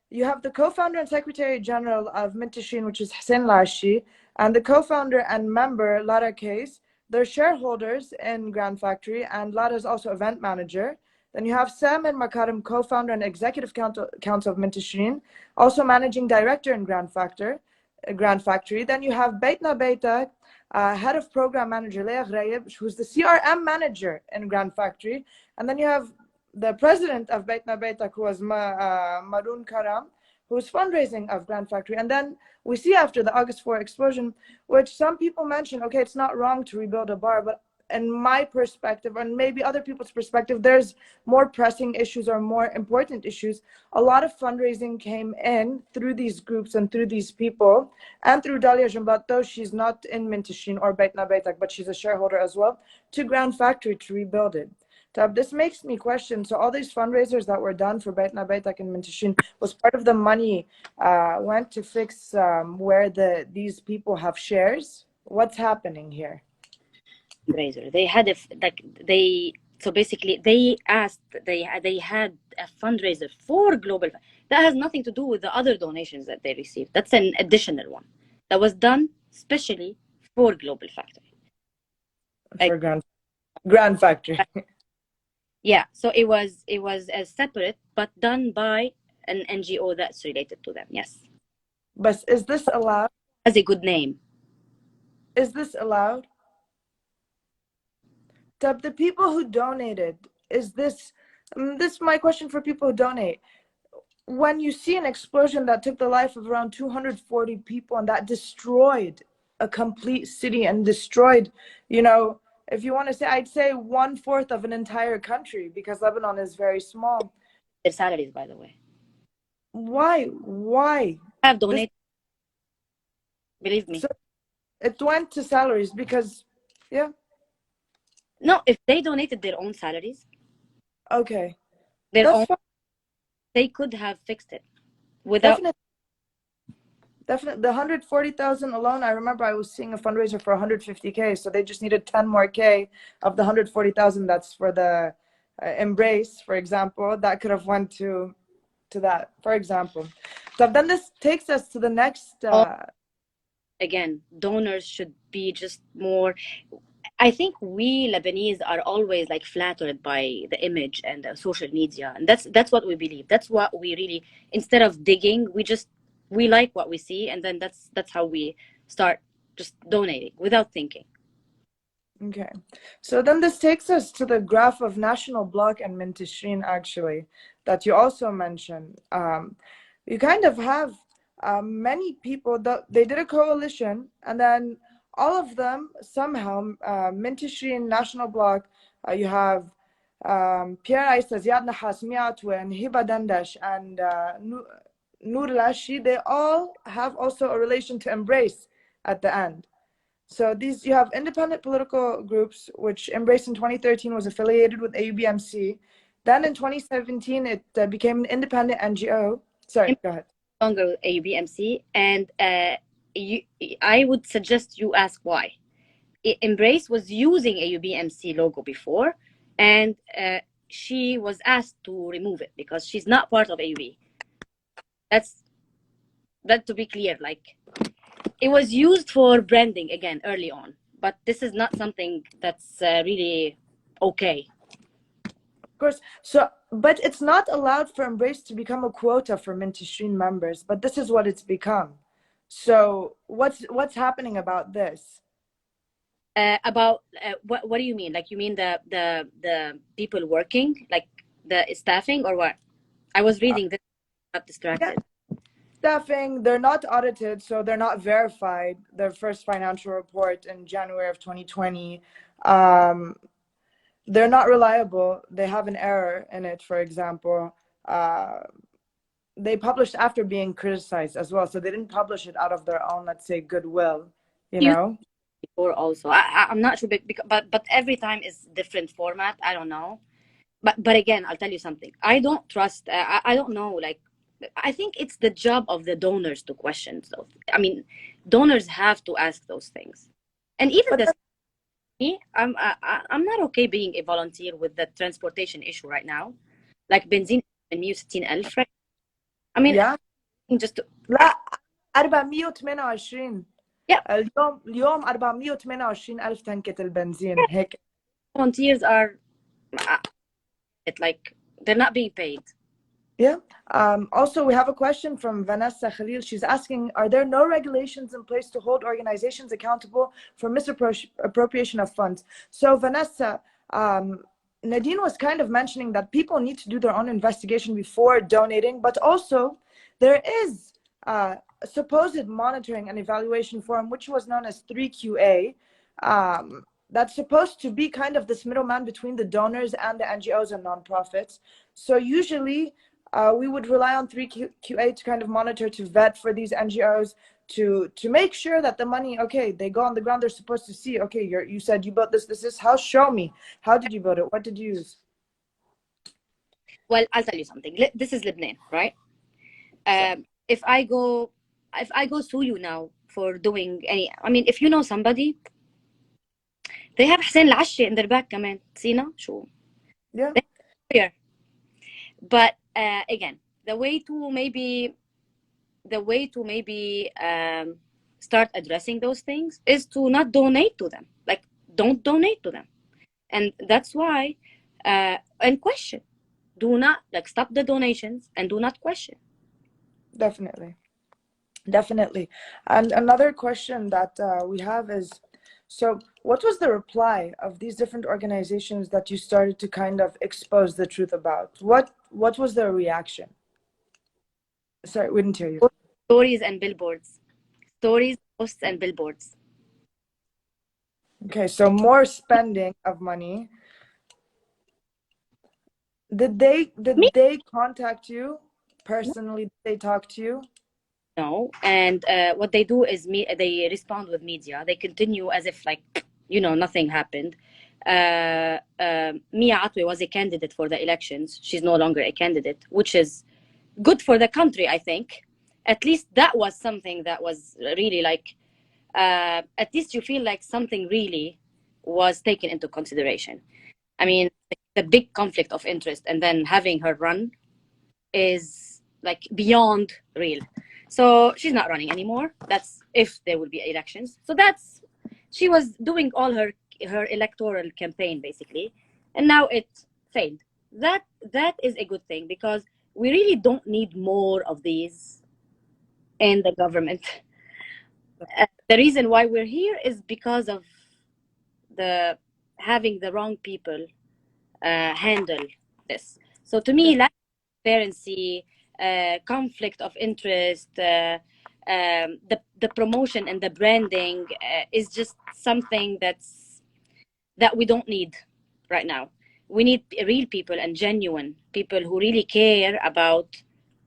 you have the co-founder and secretary general of Mintashin, which is Hussein Lashi, and the co-founder and member, Lara Case. They're shareholders in Grand Factory, and Lara is also event manager. Then you have Sam and Makarim, co-founder and executive council of Mintashin, also managing director in Grand Factory. Then you have Beitna Beitak, head of program manager Leah Ghraib, who's the CRM manager in Grand Factory. And then you have the president of Beitna Beitak, who was Maroon Karam, who's fundraising of Grand Factory. And then we see after the August 4 explosion, which some people mention, okay, it's not wrong to rebuild a bar, but in my perspective, and maybe other people's perspective, there's more pressing issues or more important issues. A lot of fundraising came in through these groups and through these people, and through Dalia Jumbat, though she's not in Mintashin or Beitna Beitak, but she's a shareholder as well, to Grand Factory to rebuild it. This makes me question, so all these fundraisers that were done for Beitna Beitak and Mintashin, was part of the money went to fix where these people have shares? What's happening here? They had so basically they asked, they had a fundraiser for global. That has nothing to do with the other donations that they received. That's an additional one that was done specially for Global Factory. For Grand Factory. Yeah, so it was as separate, but done by an NGO that's related to them. Yes. But is this allowed? Has a good name. Is this allowed? The people who donated, is this my question for people who donate? when you see an explosion that took the life of around 240 people and that destroyed a complete city and destroyed, you know, if you want to say, I'd say 1/4 of an entire country, because Lebanon is very small. Their salaries, by the way. Why? Why? Have This, donated, believe me. so it went to salaries because, yeah. No, if they donated their own salaries, Okay. their That's own, fine. they could have fixed it without. Definitely. Definitely. The 140,000 alone, I remember I was seeing a fundraiser for 150K. So they just needed 10 more K of the 140,000 that's for the embrace, for example. That could have went to that, for example. So then this takes us to the next. Again, donors should be just more. I think we Lebanese are always like flattered by the image and the social media, and that's what we believe. That's what we really, instead of digging, we like what we see, and then that's how we start just donating without thinking. Okay. So then this takes us to the graph of National Bloc and Mintishrin, actually, that you also mentioned. You kind of have many people that they did a coalition, and then all of them somehow, Mintishrin, National Bloc, you have Pierre Issa, Ziad Nahas, Miatwe, and Hiba Dandash, and Noor Lashi, they all have also a relation to Embrace at the end. So these, you have independent political groups, which Embrace in 2013 was affiliated with AUBMC. Then in 2017, it became an independent NGO. Sorry, go ahead. Longer AUBMC, and I would suggest you ask why. Embrace was using AUBMC logo before, and she was asked to remove it because she's not part of AUB. That to be clear, like it was used for branding again early on, but this is not something that's really okay. Of course. So, but it's not allowed for Embrace to become a quota for Mintishrin members, but this is what it's become. So what's happening about this? About what do you mean? Like you mean the people working, like the staffing, or what? I was reading this, got distracted. Yeah. Staffing, they're not audited, so they're not verified. Their first financial report in January of 2020. They're not reliable. They have an error in it, for example. They published after being criticized as well, so they didn't publish it out of their own, let's say, goodwill, you know? Before also, I'm not sure, but every time is different format. I don't know. But again, I'll tell you something. I don't trust. I don't know. Like, I think it's the job of the donors to question. So, I mean, donors have to ask those things. And even me, I'm not okay being a volunteer with the transportation issue right now. Like benzene 160,000, right? I mean, yeah. just لا 428. yeah. اليوم 428 ألف تنكة البنزين هيك. Volunteers are, it like they're not being paid. Yeah. Also, we have a question from Vanessa Khalil. She's asking, are there no regulations in place to hold organizations accountable for misappropriation of funds? So Vanessa, Nadine was kind of mentioning that people need to do their own investigation before donating, but also there is a supposed monitoring and evaluation forum, which was known as 3QA, that's supposed to be kind of this middleman between the donors and the NGOs and nonprofits. So usually we would rely on 3QA to kind of monitor, to vet for these NGOs, to make sure that the money, okay, they go on the ground, they're supposed to see, okay, you said you built this house, show me. How did you build it? What did you use? Well, I'll tell you something. This is Lebanon, right? If I go sue you now for doing any, I mean, if you know somebody, they have حسين العشي in their back كمان. سينا شو? Yeah. But again, the way to maybe start addressing those things is to not donate to them. Like, don't donate to them, and that's why and question. Do not, like, stop the donations and do not question. Definitely. And another question that we have is, so what was the reply of these different organizations that you started to kind of expose the truth about? What was their reaction? Sorry, we didn't hear you. Stories and billboards. Stories, posts, and billboards. Okay, so more spending of money. Did they contact you personally? Did they talk to you? No, and what they do is they respond with media. They continue as if like nothing happened. Mia Atwe was a candidate for the elections. She's no longer a candidate, which is good for the country, I think. At least that was something that was really like, at least you feel like something really was taken into consideration. I mean, the big conflict of interest and then having her run is like beyond real. So she's not running anymore. That's if there will be elections. So she was doing all her electoral campaign basically, and now it failed. That is a good thing because we really don't need more of these in the government. The reason why we're here is because of the having the wrong people handle this. So to me, lack of transparency, conflict of interest, the promotion and the branding is just something that we don't need right now. We need real people and genuine people who really care about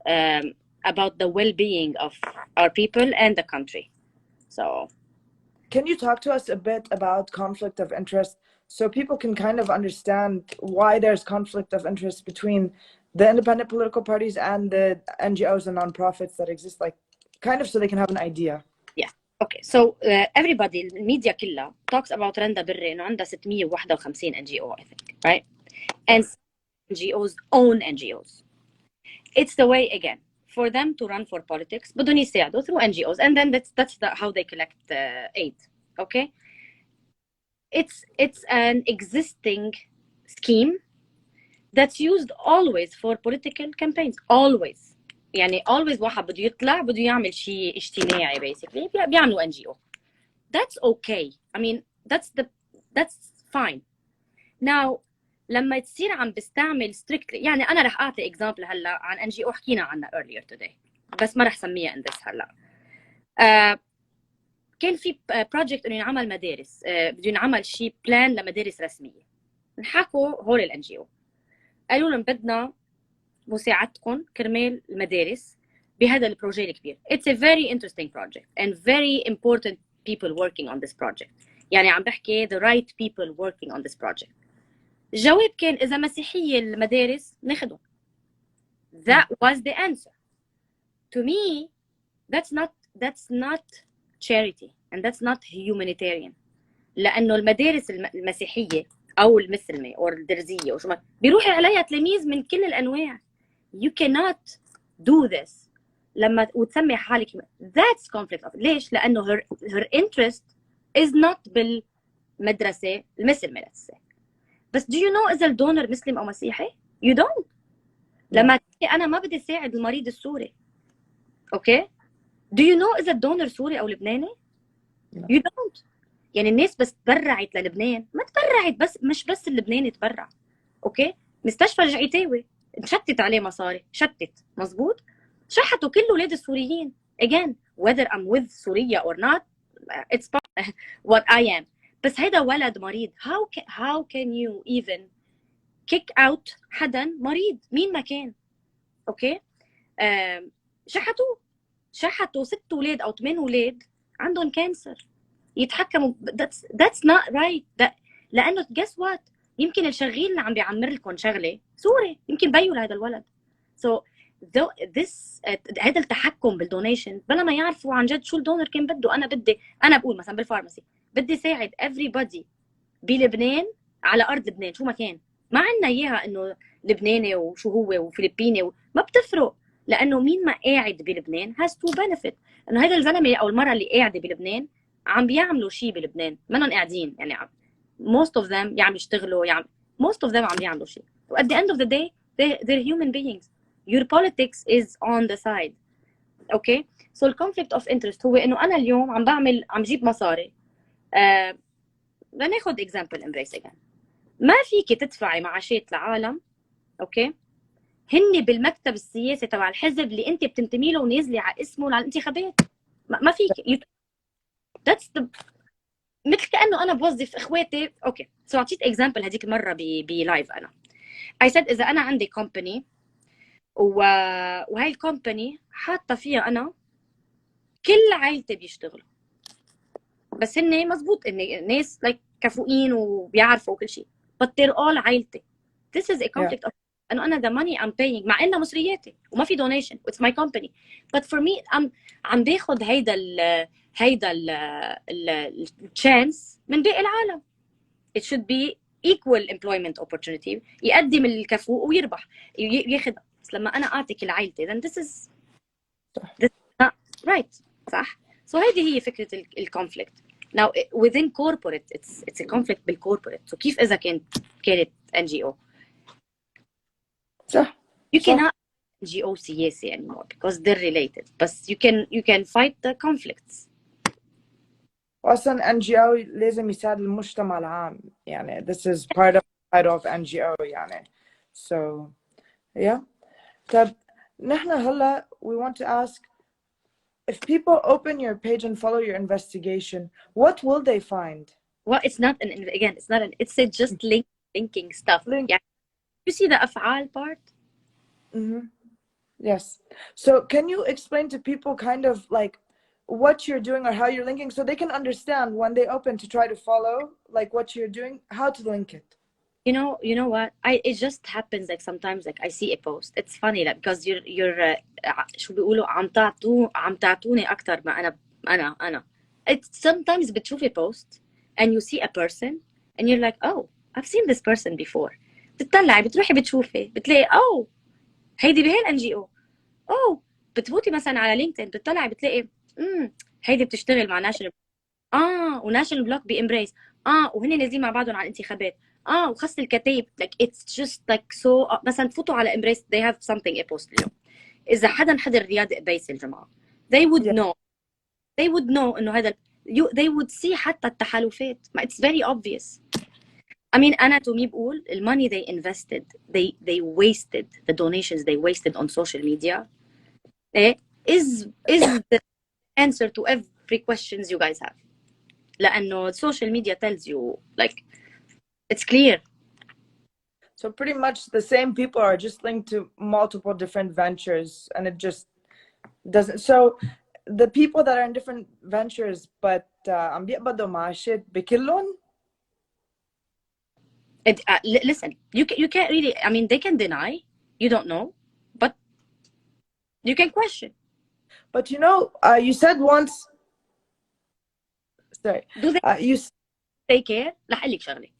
the well-being of our people and the country. So, can you talk to us a bit about conflict of interest so people can kind of understand why there's conflict of interest between the independent political parties and the NGOs and nonprofits that exist, like kind of so they can have an idea? Yeah. Okay. So everybody, media كلها talks about Randa Berri إنه عندها 651 NGO, I think, right? And NGOs own NGOs. It's the way again for them to run for politics بدهم يساعدوا through NGOs, and then that's how they collect aid. Okay. It's an existing scheme that's used always for political campaigns. Always. يعني always واحد بده يطلع بده يعمل شيء اجتماعي basically بيعملوا NGO. That's okay. I mean that's fine. Now لما تصير عم بستعمل strictly، يعني أنا رح أعطي example هلا عن NGO حكينا عنها earlier today بس ما رح سميها in this هلا. كان في project إنه ينعمل مدارس، بده ينعمل شيء plan لمدارس رسمية. نحكوا هول ال NGO قالوا لهم بدنا مساعدتكم كرمال المدارس بهذا البروجي الكبير. It's a very interesting project and very important people working on this project. يعني عم بحكي the right people working on this project. الجواب كان إذا مسيحية المدارس ناخدهم. That was the answer. To me, that's not charity and that's not humanitarian. لأنه المدارس المسيحية أو المسلمة أو الدرزية أو شو ما بيروح عليها تلاميذ من كل الأنواع. You cannot do this لما وتسمي حالك. That's conflict of. ليش؟ لأنه her interest is not بالمدرسة المسلمة let's say. بس do you know إذا الدونر مسلم أو مسيحي؟ You don't. لما أنا ما بدي ساعد المريض السوري. Okay? Do you know إذا الدونر سوري أو لبناني؟ You don't. يعني الناس بس تبرعت للبنان ما تبرعت بس مش بس اللبناني تبرع. اوكي مستشفى الجعيتاوي انشتت عليه مصاري شتت مزبوط شحتوا كل اولاد السوريين again whether I'm with سوريا or not it's what I am. بس هيدا ولد مريض. how can you even kick out حدا مريض مين ما كان. اوكي شحتوا 6 اولاد او 8 اولاد عندهم كانسر يتحكموا. that's not right. لانه guess what يمكن الشغيل اللي عم بيعمر لكم شغله سوري يمكن بيو لهذا الولد. so this هذا التحكم بالدونيشن بلا ما يعرفوا عن جد شو الدونر كان بده. انا بقول مثلا بالفارماسي بدي ساعد everybody بلبنان على ارض لبنان شو ما كان ما عندنا اياها انه لبناني وشو هو وفلبيني ما بتفرق لانه مين ما قاعد بلبنان has to benefit. انه هذا الزلمه او المراه اللي قاعده بلبنان عم بيعملوا شيء بلبنان منهم قاعدين يعني most of them يعملوا يشتغلوا most of them عم بيعملوا شيء. at the end of the day they're human beings. your politics is on the side. okay so the conflict of interest هو انه انا اليوم عم جيب مصاري. لناخذ example embrace again. ما فيك تدفعي معاشات لعالم اوكي هن بالمكتب السياسي تبع الحزب اللي انت بتنتمي له ونازله على اسمه للانتخابات. ما فيك that's the مثل كانه انا بوظف اخواتي. اوكي سو اعطيت اكزامبل هذيك المره بلايف. انا I said اذا انا عندي كومباني وهي الكومباني حاطه فيها انا كل عائلتي بيشتغلوا، بس هن مزبوط ان ناس like كفؤين وبيعرفوا كل شيء but they're all عائلتي. This is a conflict of انه انا the money I'm paying مع انها مصرياتي وما في donation it's my company but for me عم باخذ هيدا الchance من باقي العالم. It should be equal employment opportunity، يقدم الكفؤ ويربح ياخذ. بس لما انا اعطي كل عائلتي then this is not right. صح. so هذه هي فكره الكونفليكت. now within corporate it's a conflict بالcorporate. so كيف اذا كانت NGO صح. you cannot NGO سياسي anymore because they're related but you can fight the conflicts. أصلا NGO لازم يساعد المجتمع العام يعني this is part of NGO يعني so yeah. طب نحن هلا we want to ask if people open your page and follow your investigation what will they find? well it's not it's just linking stuff. يعني you see the أفعال part. Yes. So can you explain to people kind of like what you're doing or how you're linking so they can understand when they open to try to follow like what you're doing, how to link it? You know what? It just happens like sometimes like I see a post. It's funny like because you're شو بيقولوا عم تعطوني أكتر ما أنا. It's sometimes بتشوفي post and you see a person and you're like oh I've seen this person before. بتطلعي بتروحي بتشوفي بتلاقي oh هيدي بهي NGO. oh بتفوتي مثلا على لينكدين بتطلعي بتلاقي هيدي بتشتغل مع ناشونال وناشونال بلوك بإمبريس وهن نازلين مع بعضهم على الانتخابات وخاصة الكتايب like it's just like so مثلا تفوتوا على إمبريس they have something a post اليوم. إذا حدا حضر رياض قبيس الجماعة they would know إنه هذا they would see حتى التحالفات. ما it's very obvious. I mean أنا to me بقول the money they invested they wasted the donations they wasted on social media is the answer to every questions you guys have. لأنه social media tells you like it's clear. So pretty much the same people are just linked to multiple different ventures and it just doesn't. So the people that are in different ventures but عم بيقبضوا معاشات بكلهم. Listen, you can't really. I mean, they can deny. You don't know, but you can question. But you know, you said once. Sorry. Do they you take care? رح أقول لك شغلة.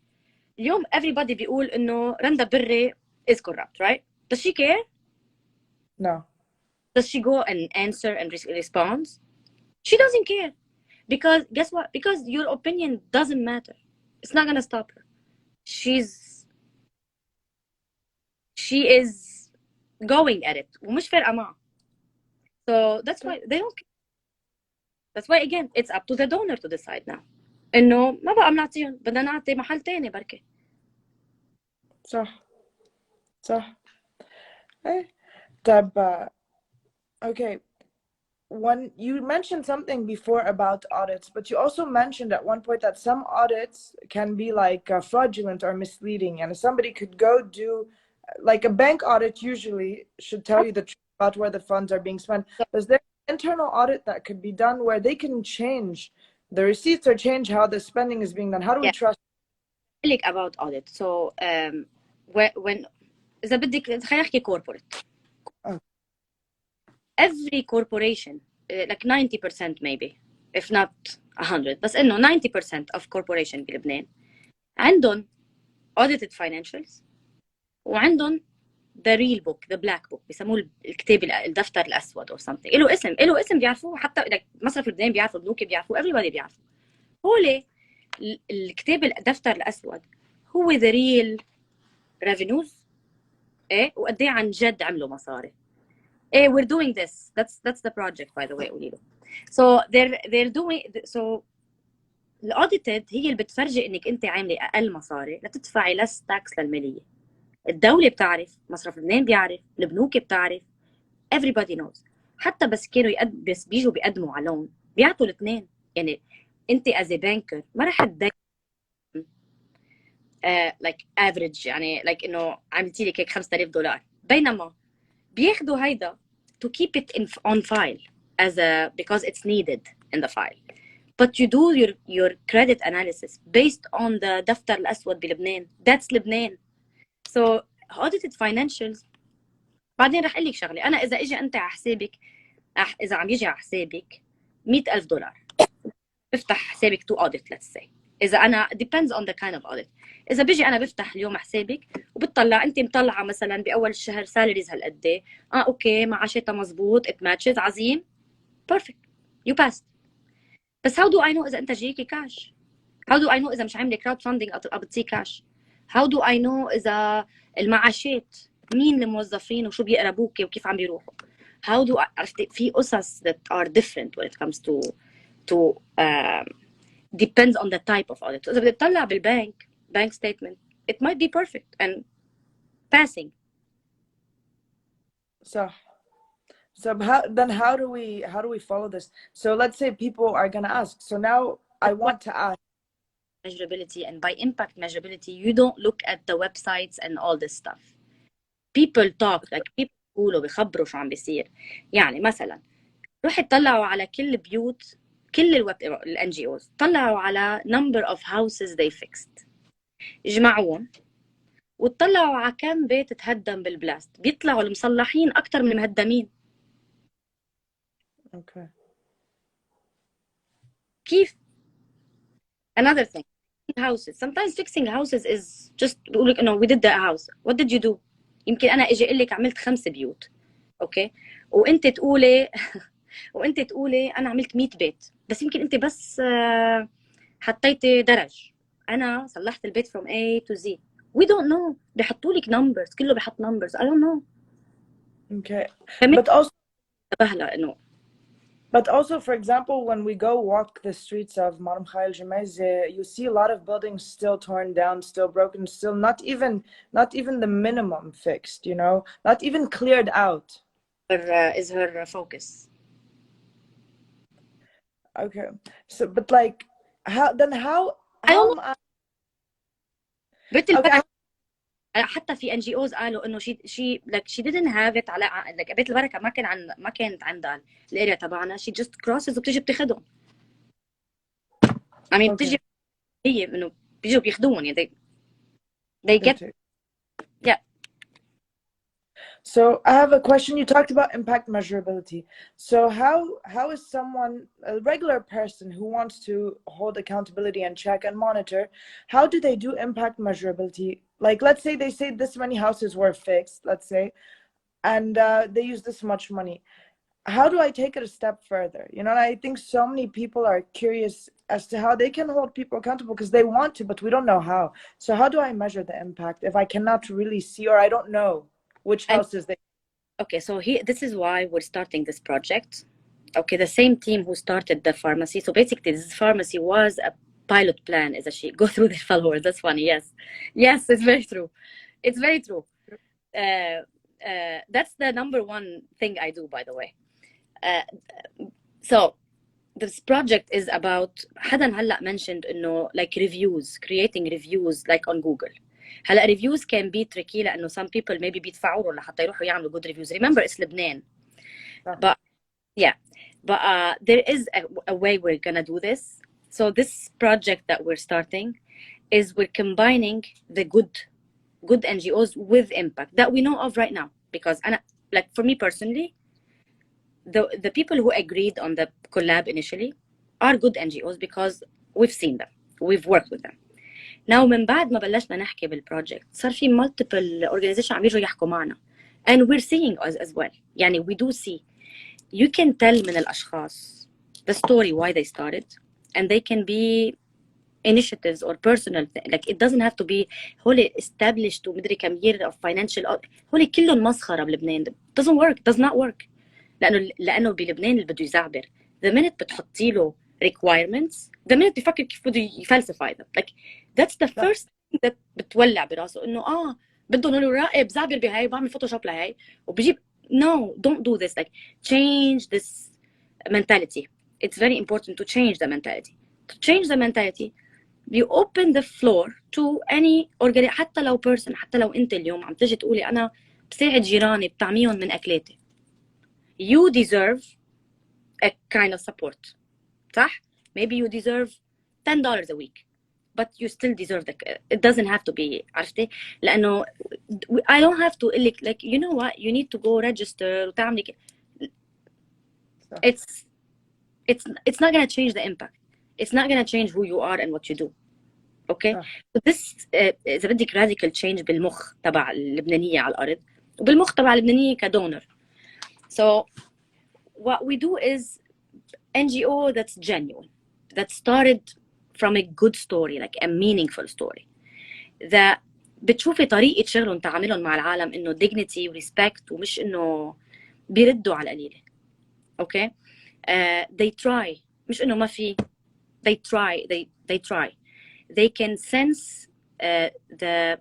اليوم everybody بيقول إنه رندا بري is corrupt, right? Does she care? No. Does she go and answer and respond? She doesn't care. Because guess what? Because your opinion doesn't matter. It's not gonna stop her. She is going at it ومش فارقة معه. So that's why they don't care. That's why again it's up to the donor to decide now. إنه ما بقى بنعطيهم بدنا نعطي محل تاني بركة. صح. طب okay. When you mentioned something before about audits, but you also mentioned at one point that some audits can be like fraudulent or misleading, and somebody could go do like a bank audit usually should tell you the truth about where the funds are being spent. Is there an internal audit that could be done where they can change the receipts or change how the spending is being done? How do we trust? Like about audit. So when إذا بدك خلينا نحكي corporate. Every corporation like 90% maybe if not 100 بس إنه 90% of corporation بلبنان عندهم audited financials وعندهم the real book the black book بيسموه الكتاب الدفتر الأسود or something له اسم بيعرفوه حتى like مصرف لبنان بيعرفوا البنوك بيعرفوا everybody بيعرفوا. هو الكتاب الدفتر الأسود هو the real revenues وقد ايه عن جد عملوا مصاري. we're doing this that's the project by the way قوليله. so they're doing so الaudited هي اللي بتفرجي انك انت عامله اقل مصاري لتدفعي less tax للماليه. الدولة بتعرف، مصرف لبنان بيعرف، البنوك بتعرف، everybody knows. حتى بس كانوا بس بيجوا بيقدموا على لون بيعطوا الاثنين. يعني انت as a banker ما رح تدين like average، يعني like انه عملتي لك هيك $5000، بينما بياخدوا هيدا to keep it on file as a because it's needed in the file. But you do your credit analysis based on the دفتر الأسود بلبنان. That's لبنان. So audited financials. بعدين رح أقول لك شغلة، أنا إذا إجي أنت على حسابك، إذا عم يجي على حسابك $100,000 بفتح حسابك to audit let's say. إذا أنا depends on the kind of audit. إذا بيجي أنا بفتح اليوم حسابك وبتطلع أنت مطلعة مثلا بأول الشهر salaries هالقد إيه، أوكي معاشاتها مزبوط it matches عظيم perfect you passed. بس how do I know إذا أنت جايكي كاش؟ how do I know إذا مش عاملة crowd funding أو بتصير كاش؟ how do I know إذا المعاشات مين الموظفين وشو بيقربوكي وكيف عم بيروحوا؟ how do I عرفتي في قصص that are different when it comes to depends on the type of audit. إذا بدي تطلع بالبنك bank statement it might be perfect and passing. So how do we follow this? So let's say people are gonna ask. So now I want to ask. Measurability, and by impact measurability you don't look at the websites and all this stuff. People talk like people بيقولوا بيخبروا شو عم بيصير. يعني مثلا روح تطلعوا على كل بيوت كل ال NGOs، طلعوا على number of houses they fixed، اجمعوهم وتطلعوا على كم بيت تهدم بالبلاست، بيطلعوا المصلحين أكتر من المهدمين. Okay. كيف؟ Another thing, houses. Sometimes fixing houses is just بقول لك إنه we did the house. What did you do? يمكن أنا إجي أقول لك عملت 5 بيوت، أوكي؟ وأنت تقولي أنا عملت 100 بيت، بس يمكن أنت بس حطيتي درج، أنا صلحت البيت from A to Z. We don't know. بيحطوا لك numbers، كله بيحط numbers. I don't know. Okay. But also, for example, when we go walk the streets of Maram Khail Jemeze, you see a lot of buildings still torn down, still broken, still not even the minimum fixed, you know, not even cleared out. Is her focus. Okay. So, but like, how am I? Okay. حتى في NGOs قالوا انه she didn't have it على like بيت البركه ما كانت عندها الاريا تبعنا، she just crosses وبتيجي بتاخذهم. I mean بتيجي هي انه بيجوا بياخذوهم يعني they get yeah. So I have a question. You talked about impact measurability. So how is someone, a regular person who wants to hold accountability and check and monitor, how do they do impact measurability? Like, let's say they say this many houses were fixed, let's say, and they use this much money. How do I take it a step further? You know, I think so many people are curious as to how they can hold people accountable because they want to, but we don't know how. So how do I measure the impact if I cannot really see or I don't know which houses they... Okay, so this is why we're starting this project. Okay, the same team who started the pharmacy. So basically this pharmacy was a pilot plan, as she go through the followers. That's funny. Yes, it's very true. It's very true. That's the number one thing I do, by the way. So this project is about حدا هلا mentioned إنه like reviews, creating reviews like on Google. هلا reviews can be tricky لأنه some people maybe بيدفعوا له لحتى يروحوا يعملوا good reviews. Remember it's Lebanon. But yeah, but there is a way we're gonna do this. So this project that we're starting is we're combining the good NGOs with impact that we know of right now. Because like for me personally, the people who agreed on the collab initially are good NGOs because we've seen them, we've worked with them. Now من بعد ما بلشنا نحكي بالproject صار في multiple organizations عم يجوا يحكوا معنا and we're seeing as well. يعني we do see, you can tell من الأشخاص the story why they started, and they can be initiatives or personal like it doesn't have to be هولي established ومدري كم year of financial هولي كلهم مسخرة بلبنان. does not work لأنه بلبنان اللي بده يزعبر the minute بتحطي له requirements the minute بيفكر كيف بده يفلسفy them. Like that's the first thing that بتولع براسه إنه بدهم يقولوا راقب زعبر بهاي بعمل فوتوشوب لهي وبجيب. No, don't do this. Like, change this mentality. It's very important to change the mentality. To change the mentality, you open the floor to any organization. حتى لو person، حتى لو انت اليوم عم تجي تقولي انا بساعد جيراني بطعميهم من اكلاتي. You deserve a kind of support. صح؟ Maybe you deserve $10 a week. But you still deserve it doesn't have to be عرفتي؟ لأنه I don't have to like you know what, you need to go register وتعملي it's not gonna change the impact. It's not gonna change who you are and what you do. Okay? So this إذا بدك radical change بالمخ تبع اللبنانية على الأرض وبالمخ تبع اللبنانية كدونر. So what we do is NGO that's genuine, that started from a good story, like a meaningful story. that بتشوفي طريقة شغلهم تعاملهم مع العالم إنه dignity و respect ومش إنه بيردوا على القليلة. Okay? They try. مش إنه ما في. They try. They try. They can sense the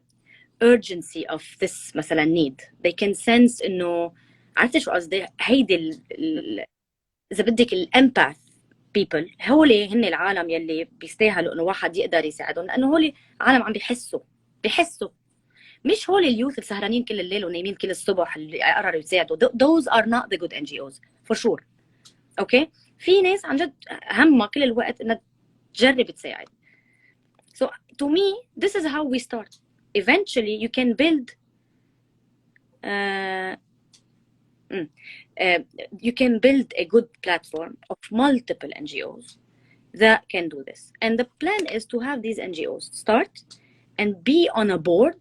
urgency of this مثلا need. They can sense إنه عرفتي شو قصدي؟ هيدي إذا بدك الإمباث people هولي هن العالم يلي بيستاهلوا إنه واحد يقدر يساعدهم، لأنه هولي عالم عم بيحسوا مش هولي اليوث السهرانين كل الليل ونايمين كل الصبح اللي قرروا يساعدوا. Those are not the good NGOs for sure. Okay? في ناس عن جد همها كل الوقت إنها تجرب تساعد. So to me this is how we start. Eventually you can build you can build a good platform of multiple NGOs that can do this. And the plan is to have these NGOs start and be on a board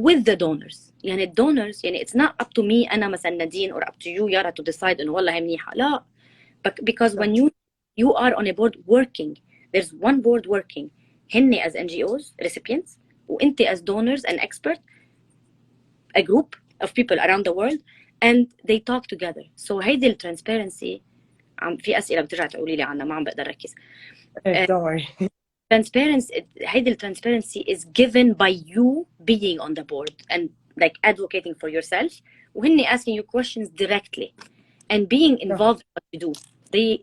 with the donors. يعني donors يعني it's not up to me أنا مثلا Nadine or up to you Yara to decide إنه والله هي منيحة. لا. Because when you are on a board working, there's one board working. هن as NGOs recipients وأنت as donors and expert, a group of people around the world, and they talk together. So هيدي الترانسبيرنسي في أسئلة بترجع تقولي لي عنها ما عم بقدر أركز. Don't worry. Transparency هيدي الترانسبيرنسي is given by you being on the board and like advocating for yourself وهن asking you questions directly and being involved in what you do.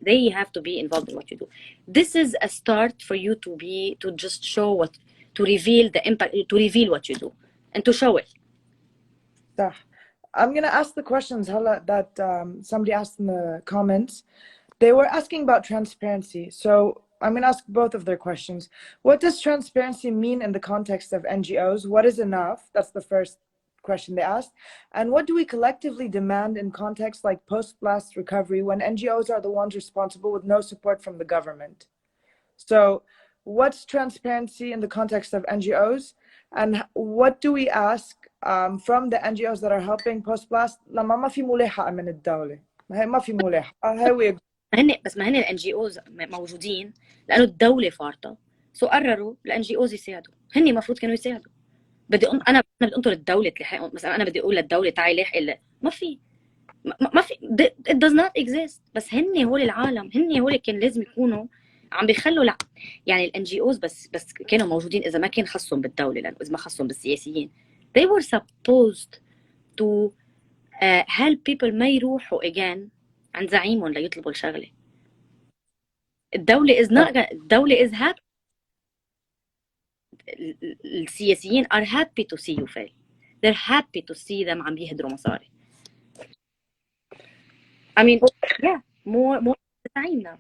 They have to be involved in what you do. This is a start for you to just show to reveal the impact, to reveal what you do and to show it. I'm going to ask the questions that somebody asked in the comments. They were asking about transparency. So I'm going to ask both of their questions. What does transparency mean in the context of NGOs? What is enough? That's the first question they asked. And what do we collectively demand in contexts like post-blast recovery when NGOs are the ones responsible with no support from the government? So what's transparency in the context of NGOs? And what do we ask from the NGOs that are helping post-blast لما ما في ملاحقة من الدولة؟ ما في ملاحقة. بس ما هن ال NGOs موجودين لأنه الدولة فارطة. سو قرروا ال NGOs يساعدوا. هن المفروض كانوا يساعدوا. أنا بدي أنطر الدولة تلحقهم. مثلا أنا بدي أقول للدولة تعي لاحق ما في. ما في. It does not exist. بس هن هول العالم. هن هول كان لازم يكونوا عم بيخلوا يعني ال NGOs بس كانوا موجودين إذا ما كان خصهم بالدولة، لأنه إذا ما خصهم بالسياسيين. They were supposed to help people ما يروحوا again عند زعيمهم ليطلبوا الشغلة. الدولة is not الدولة is happy. السياسيين are happy to see you fail. They're happy to see them عم بيهدروا مصاري. I mean, yeah, more زعيمنا.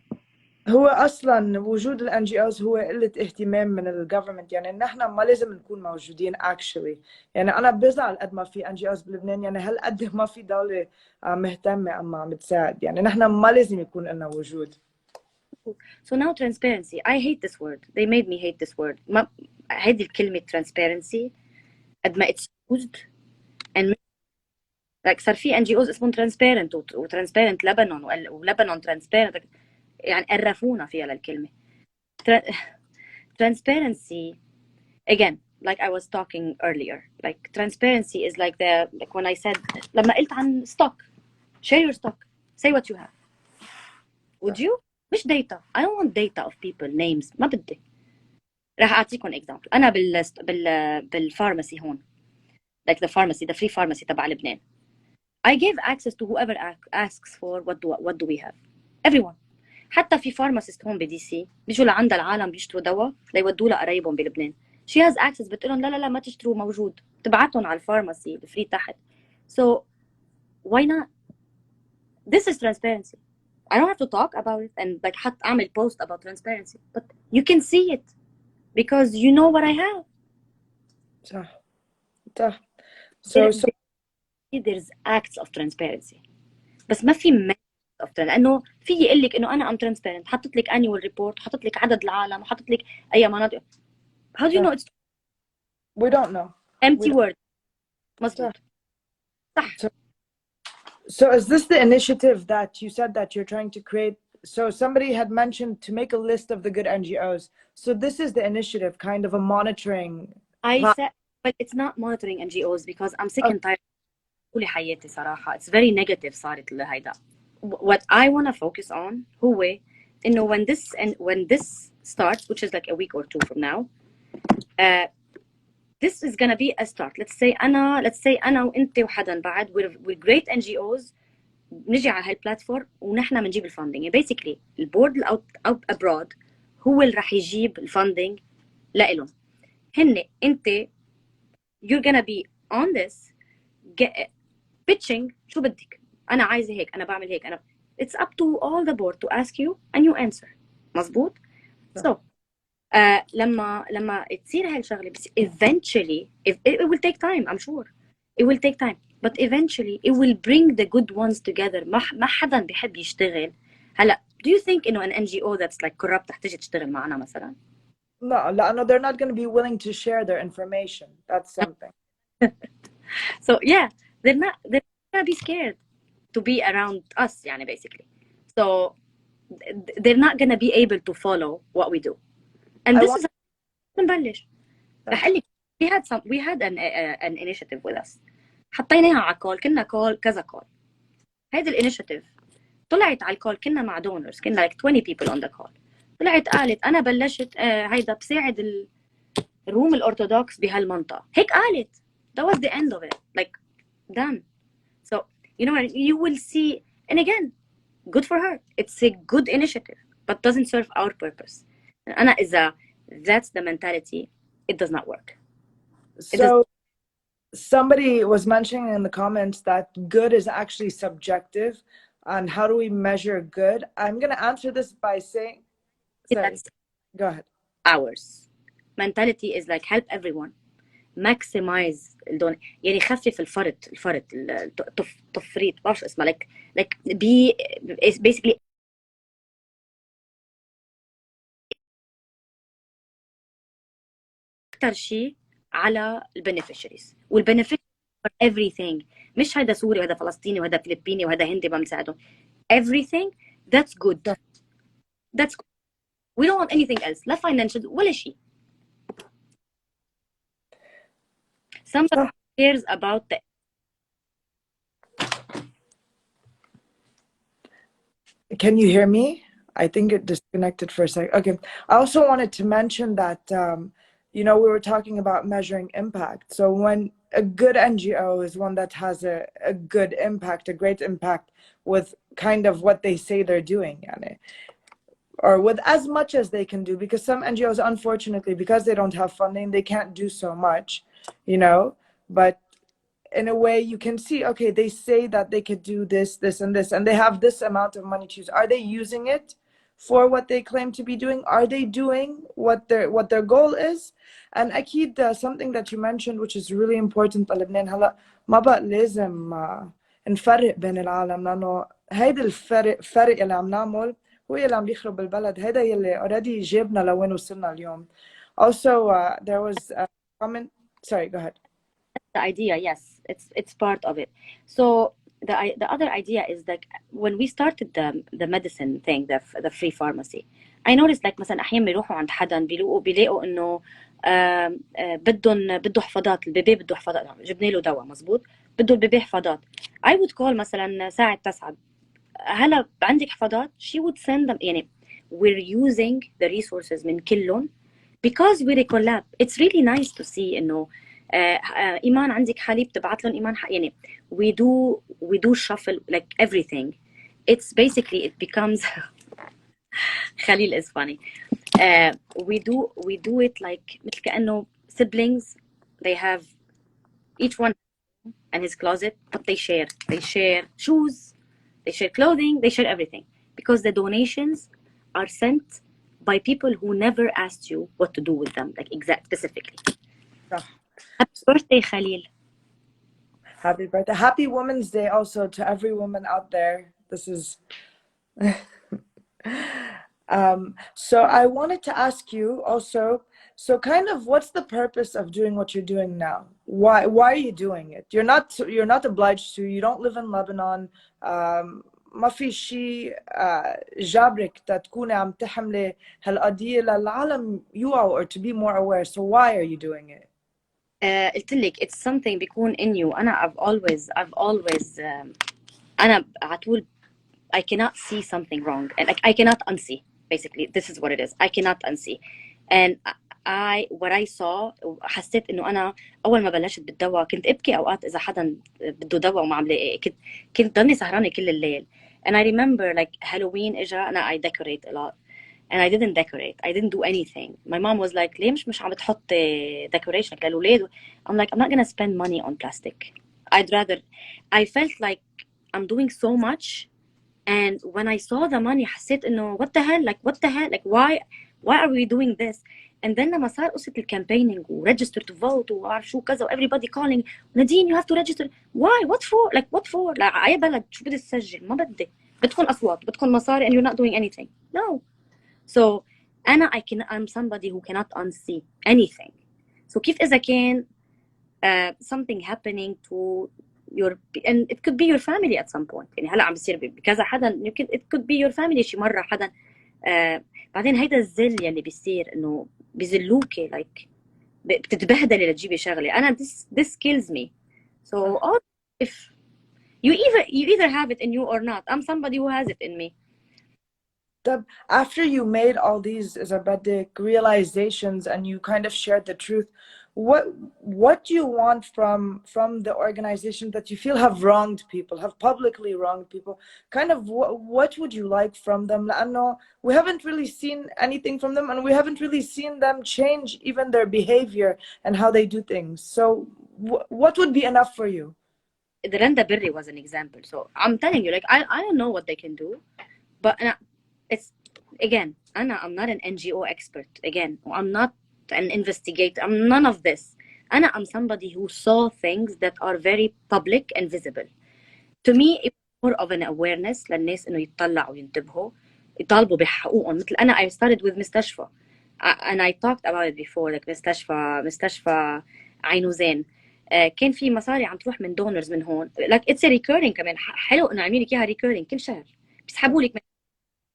هو اصلا وجود ال NGOs هو قله اهتمام من الجفرمنت، يعني ان احنا ما لازم نكون موجودين actually. يعني انا بزعل قد ما في NGOs بلبنان، يعني هل قد ما في دوله مهتمه اما عم تساعد، يعني نحن ما لازم يكون لنا وجود. So now transparency, I hate this word. They made me hate this word. ما هذه الكلمة transparency قد ما it's used and like صار في NGOs اسمهم transparent و transparent Lebanon و Lebanon transparent. يعني قرفونا فيها للكلمة. Transparency, again, like I was talking earlier, like transparency is like when I said لما قلت عن stock, share your stock, say what you have. Would you? مش data. I don't want data of people names. ما بدي. راح أعطيكم example. أنا بالفارماسي هون like the pharmacy, the free pharmacy تبع لبنان. I gave access to whoever asks for what do we have. Everyone. حتى في pharmacist هون بدي سي بيجوا لعندها العالم بيشتروا دواء ليودوا لها قرايبهم بلبنان. She has access بتقول لهم لا ما تشتروا موجود. تبعتهم على الفارماسي الفري تحت. So why not? This is transparency. I don't have to talk about it and like حتى أعمل post about transparency, but you can see it because you know what I have. صح. So there's acts of transparency. بس ما في methods of transparency. لأنه في يقول لك إنه أنا am transparent. حطت لك annual report. حطت لك عدد العالم. وحطت لك أي مناطق. How do you know it's? We don't know. Empty word. مظبوط. صح. So is this the initiative that you said that you're trying to create? So somebody had mentioned to make a list of the good NGOs. So this is the initiative, kind of a monitoring. I said, but it's not monitoring NGOs because I'm sick and tired. طول حياتي صراحة. It's very negative صارت لهيدا. What I want to focus on هو إنه when this starts, which is like a week or two from now, this is gonna be a start. Let's say أنا وأنت وحدا بعد we're great NGOs. نجي على هالبلاتفورم ونحن بنجيب الفاندنج. Basically البورد out abroad هو اللي راح يجيب الفاندنج لإلهم. هن أنت you're gonna be on this pitching شو بدك. أنا عايزة هيك. أنا بعمل هيك. It's up to all the board to ask you and you answer. مظبوط. So لما تصير هالشغلة بس eventually it will take time. I'm sure it will take time. But eventually it will bring the good ones together. ما حدا بيحب يشتغل. هلا do you think إنه an NGO that's like corrupt رح تيجي تشتغل معنا مثلا؟ No, they're not going to be willing to share their information. That's something. So yeah, they're not gonna be scared to be around us يعني basically. So they're not gonna be able to follow what we do. And this is نبلش. رح أقول لك we had an initiative with us. حطيناها على كول. كنا كول كذا كول. هذا الانيشيتيف طلعت على الكول. كنا مع donors. كنا like 20 people on the call. طلعت قالت أنا بلشت هيدا بساعد الروم الأرثوذكس بهالمنطقة. هيك قالت. That was the end of it. Like done. So you know you will see. And again, good for her. It's a good initiative, but doesn't serve our purpose. أنا إذا that's the mentality, it does not work. So somebody was mentioning in the comments that good is actually subjective. And how do we measure good? I'm going to answer this by saying, go ahead. Ours mentality is like help everyone, maximize يعني خفف الفرط التفريط. ما بعرف اسمها like be basically أكتر شيء على البنفيشريز. والبنفيشريز for everything. مش هذا سوري وهذا فلسطيني وهذا فلبيني وهذا هندي بمساعدهم. Everything that's good. That's good. We don't want anything else. لا financial ولا شيء. Somebody cares about the. Can you hear me? I think it disconnected for a second. Okay. I also wanted to mention that, we were talking about measuring impact. So when a good NGO is one that has a good impact, a great impact with kind of what they say they're doing, or with as much as they can do, because some NGOs, unfortunately, because they don't have funding, they can't do so much, but in a way you can see, okay, they say that they could do this and this, and they have this amount of money to use. Are they using it for what they claim to be doing? Are they doing what their goal is? And أكيد something that you mentioned, which is really important لبنان هلا ما بقى لازم نفرق بين العالم، لأنه هيدا الفرق اللي عم نعمل هو اللي عم يخرب البلد. هيدا يلي already جابنا لوين وصلنا اليوم. Also there was a comment. Sorry, go ahead. The idea, yes, it's part of it. So the other idea is like when we started the medicine thing, the free pharmacy, I noticed like مثلا أحيانا بيروحوا عند حدا بيلاقوا إنه بده حفاضات. البيبي بده حفاضات. جبنا له دواء مزبوط. بده البيبي حفاضات. I would call مثلا ساعة 9. هلا عندك حفاضات. She would send them. يعني we're using the resources من كلهم because we're a collab. It's really nice to see إنه ايمان عندك حليب تبعت لهم ايمان يعني we do shuffle like everything. It's basically it becomes Khalil is funny. We do it like مثل كأنه siblings. They have each one and his closet, but they share shoes, they share clothing, they share everything, because the donations are sent by people who never asked you what to do with them, like exact specifically. Happy birthday, Khalil. Happy birthday. Happy Women's Day also to every woman out there. This is so I wanted to ask you also, so kind of what's the purpose of doing what you're doing now? Why are you doing it? You're not obliged to. You don't live in Lebanon. ما في شيء جابرك تكوني عم تحملي هالقضية للعالم يوعوا or to be more aware. So why are you doing it? قلت لك it's something بيكون in you. أنا I've always أنا على طول I cannot see something wrong, and like I cannot unsee. Basically, this is what it is. I cannot unsee. And what I saw, حسيت إنه أنا أول ما بلشت بالدواء كنت أبكي أوقات إذا حدا بده دواء وما عم لاقي. كنت ضلني سهرانة كل الليل. And I remember like Halloween إجا أنا I decorate a lot. And I didn't decorate. I didn't do anything. My mom was like, ليه مش عم تحط decoration للولاد? I'm like, I'm not gonna spend money on plastic. I'd rather. I felt like I'm doing so much. And when I saw the money حسيت إنه what the hell like why are we doing this? And then لما صار قصة الكامبينينج و register to vote وعارف شو كذا و everybody calling Nadine you have to register. Why? What for? لا أي بلد شو بدي تسجل؟ ما بدي. بدكم أصوات بدكم مصاري and you're not doing anything. No. So I'm somebody who cannot unsee anything. So كيف إذا كان something happening to your, and it could be your family at some point. يعني هلا عم بيصير بكذا حدا يمكن it could be your family شي مرة حدا بعدين هيدا الذل يلي بيصير إنه بيذلوكي like بتتبهدلي لتجيبي شغلة. أنا this kills me. So if you either have it in you or not. I'm somebody who has it in me. After you made all these Zabadic realizations and you kind of shared the truth, what do you want from the organization that you feel have wronged people, have publicly wronged people? Kind of what would you like from them? لأنه we haven't really seen anything from them, and we haven't really seen them change even their behavior and how they do things. So what would be enough for you? The Randa Birri was an example. So I'm telling you, like I don't know what they can do, but it's again, I'm not an NGO expert. Again, I'm not an investigator. I'm none of this. I'm somebody who saw things that are very public and visible. To me, it's more of an awareness للناس إنه يطلعوا وينتبهوا يطالبوا بحقوقهم. مثل I started with مستشفى and I talked about it before, like مستشفى عينوزين. كان في مصاري عم تروح من donors من هون. Like it's a recurring كمان. حلو إنه عاملين لك إياها recurring كل شهر. بيسحبوا لك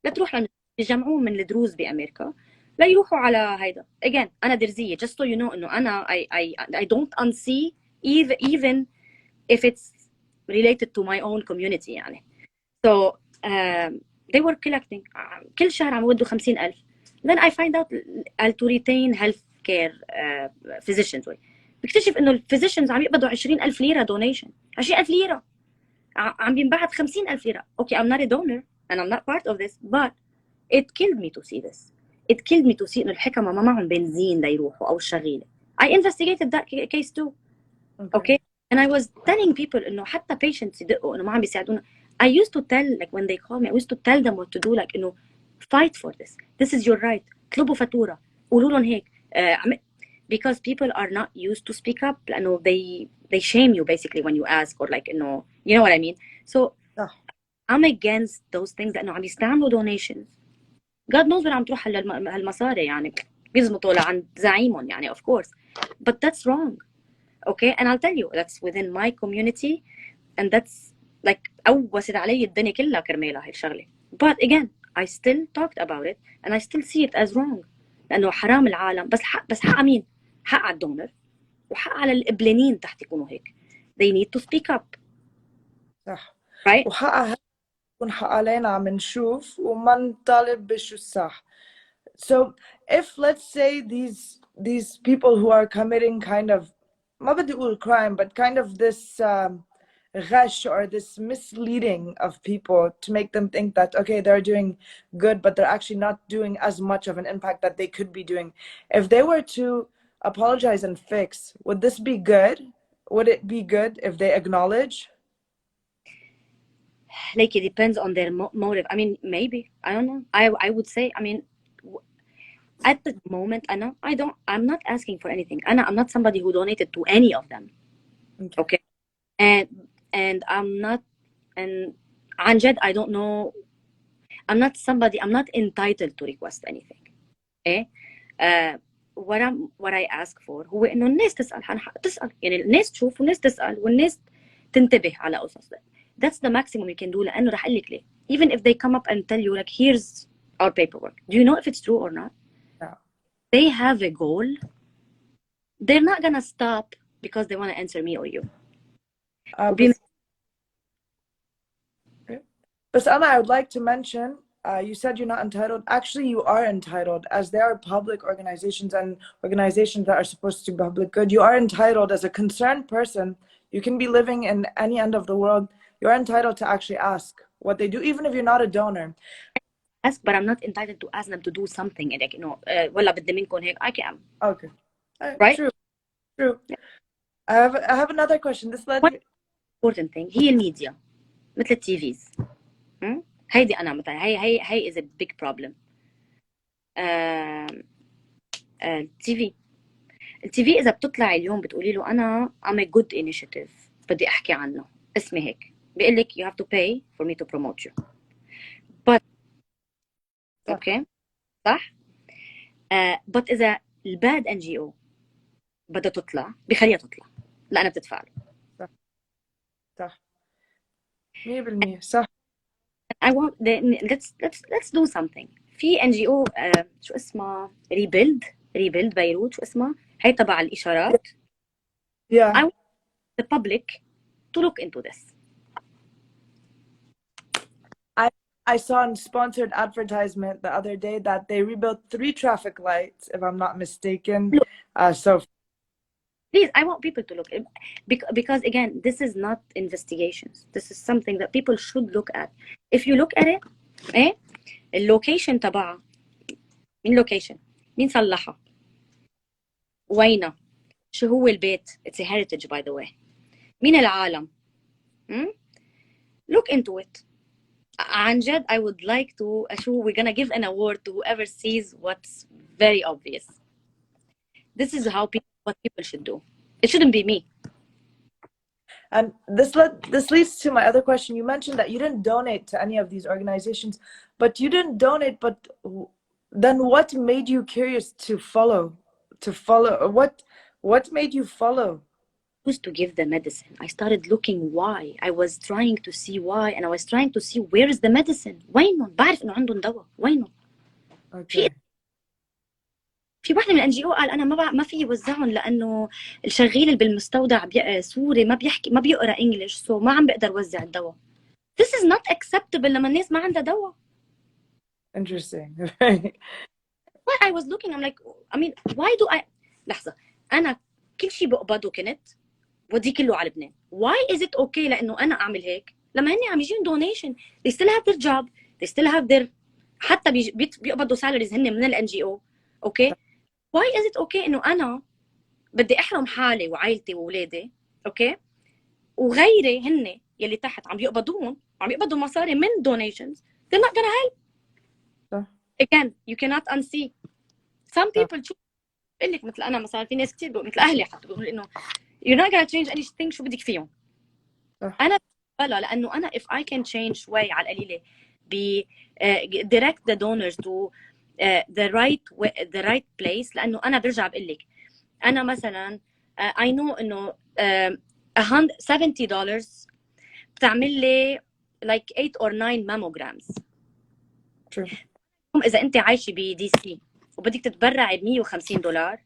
لا تروح يجمعوه من الدروز بأمريكا لا يروحوا على هيدا. Again أنا درزية just so you know إنه أنا I don't unsee even if it's related to my own community يعني. So they were collecting كل شهر عم يودوا 50,000. Then I find out to retain health care physicians. بكتشف إنه الفيزيشنز عم يقبضوا 20,000 ليرة donation. 20,000 ليرة عم بينبعت 50,000 ليرة. Okay, I'm not a donor and I'm not part of this, but it killed me to see this. It killed me to see إنه الحكمة ما معهم بنزين ليروحوا أو الشغيلة. I investigated that case too. Okay. And I was telling people إنه حتى patients يدقوا إنه ما عم بيساعدونا. I used to tell, like when they call me, I used to tell them what to do, like إنه fight for this. This is your right. اطلبوا فاتورة. قولوا لهم هيك. Because people are not used to speak up. لأنه they shame you basically when you ask, or like إنه you know what I mean. So I'm against those things لأنه عم يستعملوا donations. God knows وين عم تروح هالمصاري يعني بيزمطوا لعند زعيمهم يعني of course. But that's wrong. Okay, and I'll tell you that's within my community, and that's like أوست علي الدنيا كلها كرمالها هاي الشغلة. But again, I still talked about it and I still see it as wrong. لأنه حرام العالم بس حق مين؟ حق على الدونر وحق على القبلانين تحت يكونوا هيك. They need to speak up. صح. Right? وحقها يكون حق علينا عم نشوف وما نطالب بشو الصح. So if let's say these people who are committing kind of ما بدي أقول crime, but kind of this غش or this misleading of people to make them think that, okay, they're doing good, but they're actually not doing as much of an impact that they could be doing. If they were to apologize and fix, would this be good? Would it be good if they acknowledge? Like, it depends on their motive. I mean, maybe, I don't know. I would say, I mean, at the moment, I'm not asking for anything. I'm not somebody who donated to any of them. Okay. And I'm not, and عن جد, I don't know. I'm not entitled to request anything. Okay. what I ask for هو إنه الناس تسأل عن حق، تسأل، يعني الناس تشوف والناس تسأل والناس تنتبه على قصص. That's the maximum you can do. لأنه رح أقول لك ليه. Even if they come up and tell you like, here's our paperwork, do you know if it's true or not? Yeah. They have a goal. They're not gonna stop because they want to answer me or you. But Anna, I would like to mention, you said you're not entitled. Actually, you are entitled, as there are public organizations and organizations that are supposed to be public good. You are entitled as a concerned person. You can be living in any end of the world. You're entitled to actually ask what they do, even if you're not a donor. Ask, but I'm not entitled to ask them to do something. Like, you know, ولا بدي منكم هيك. I can. Okay. Right? True. Yeah. I have another question. This led One important thing هي الميديا مثل التي فيز. هيدي أنا مثلا هي is a big problem. التي في إذا بتطلع اليوم بتقولي له أنا I'm a good initiative بدي أحكي عنه اسمي هيك، بيقول لك you have to pay for me to promote you. But okay صح؟ but إذا الباد NGO بدها تطلع بخليها تطلع لأنها بتدفع له. صح 100% صح. I want let's do something. في NGO شو اسمها rebuild بيروت، شو اسمها هي تبع الإشارات. Yeah. I want the public to look into this. I saw a sponsored advertisement the other day that they rebuilt 3 traffic lights, if I'm not mistaken. So please, I want people to look, because again, this is not investigations. This is something that people should look at. If you look at it, اللوكيشن تبعها مين لوكيشن؟ مين صلحها؟ وينه؟ شو هو البيت؟ It's a heritage by the way. مين العالم؟ Look into it. عن جد, I would like to assure we're gonna give an award to whoever sees what's very obvious. This is what people should do. It shouldn't be me. And this leads to my other question. You mentioned that you didn't donate to any of these organizations, but you didn't donate, but then what made you curious to follow? What made you follow? Was to give the medicine. I started looking why. I was trying to see why, and I was trying to see where is the medicine. وينهم؟ بعرف إنه عندهم دواء. وينهم؟ Okay. في واحدة من NGO قال أنا ما في يوزعهم لأنه الشغيل اللي بالمستودع سوري ما بيقرأ إنجليش، so ما عم بقدر وزع الدواء. This is not acceptable لما الناس ما عندها دواء. Interesting. Why I was looking, I'm like, I mean, why do I لحظة، أنا كل شيء بقبضه كنت ودي كله على لبنان. Why is it okay لأنه أنا أعمل هيك لما هني عم يجين donation؟ They still have their job, they still have their حتى بيقبضوا salaries هن من NGO. okay. Why is it okay إنه أنا بدي أحرم حالي وعائلتي وولادي okay وغيري هن يلي تحت عم يقبضوا مصاري من donations. They're not gonna help. Again, you cannot unsee. Some people بقول لك مثل أنا مثلا، في ناس كتير مثل أهلي حتى بيقولوا إنه you're not gonna change anything. شو بدك فيهم؟ أنا بلا لأنه أنا if I can change شوي على القليلة direct the donors to the right place. لأنه أنا برجع بقول لك أنا مثلا I know إنه $70 بتعمل لي like 8 or 9 mammograms. True. إذا أنت عايشة DC وبدك تتبرعي $150.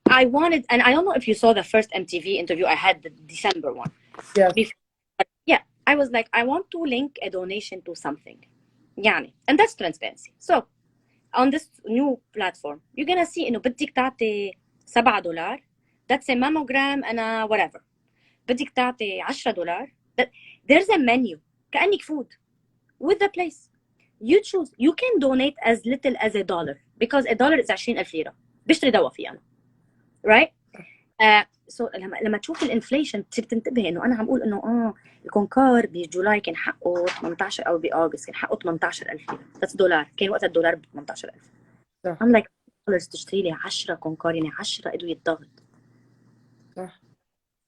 I wanted, and I don't know if you saw the first MTV interview I had, the December one. Yeah, I was like, I want to link a donation to something. يعني, and that's transparency. So, on this new platform, you're gonna see إنه بدك تعطي $7 that's a mammogram أنا whatever. بدك تعطي $10. There's a menu كأنك food with the place. You choose. You can donate as little as $1 because $1 is 20,000 ليرة. بشتري دواء فيه أنا. Right? So لما تشوف الانفليشن تصير تنتبه انه انا عم اقول انه الكونكار بجولاي كان حقه 18 او باغست كان حقه 18,000 ليره. بس دولار كان وقت الدولار ب 18,000. I'm like $1 تشتري لي 10 كونكار يعني 10 ادويه ضغط.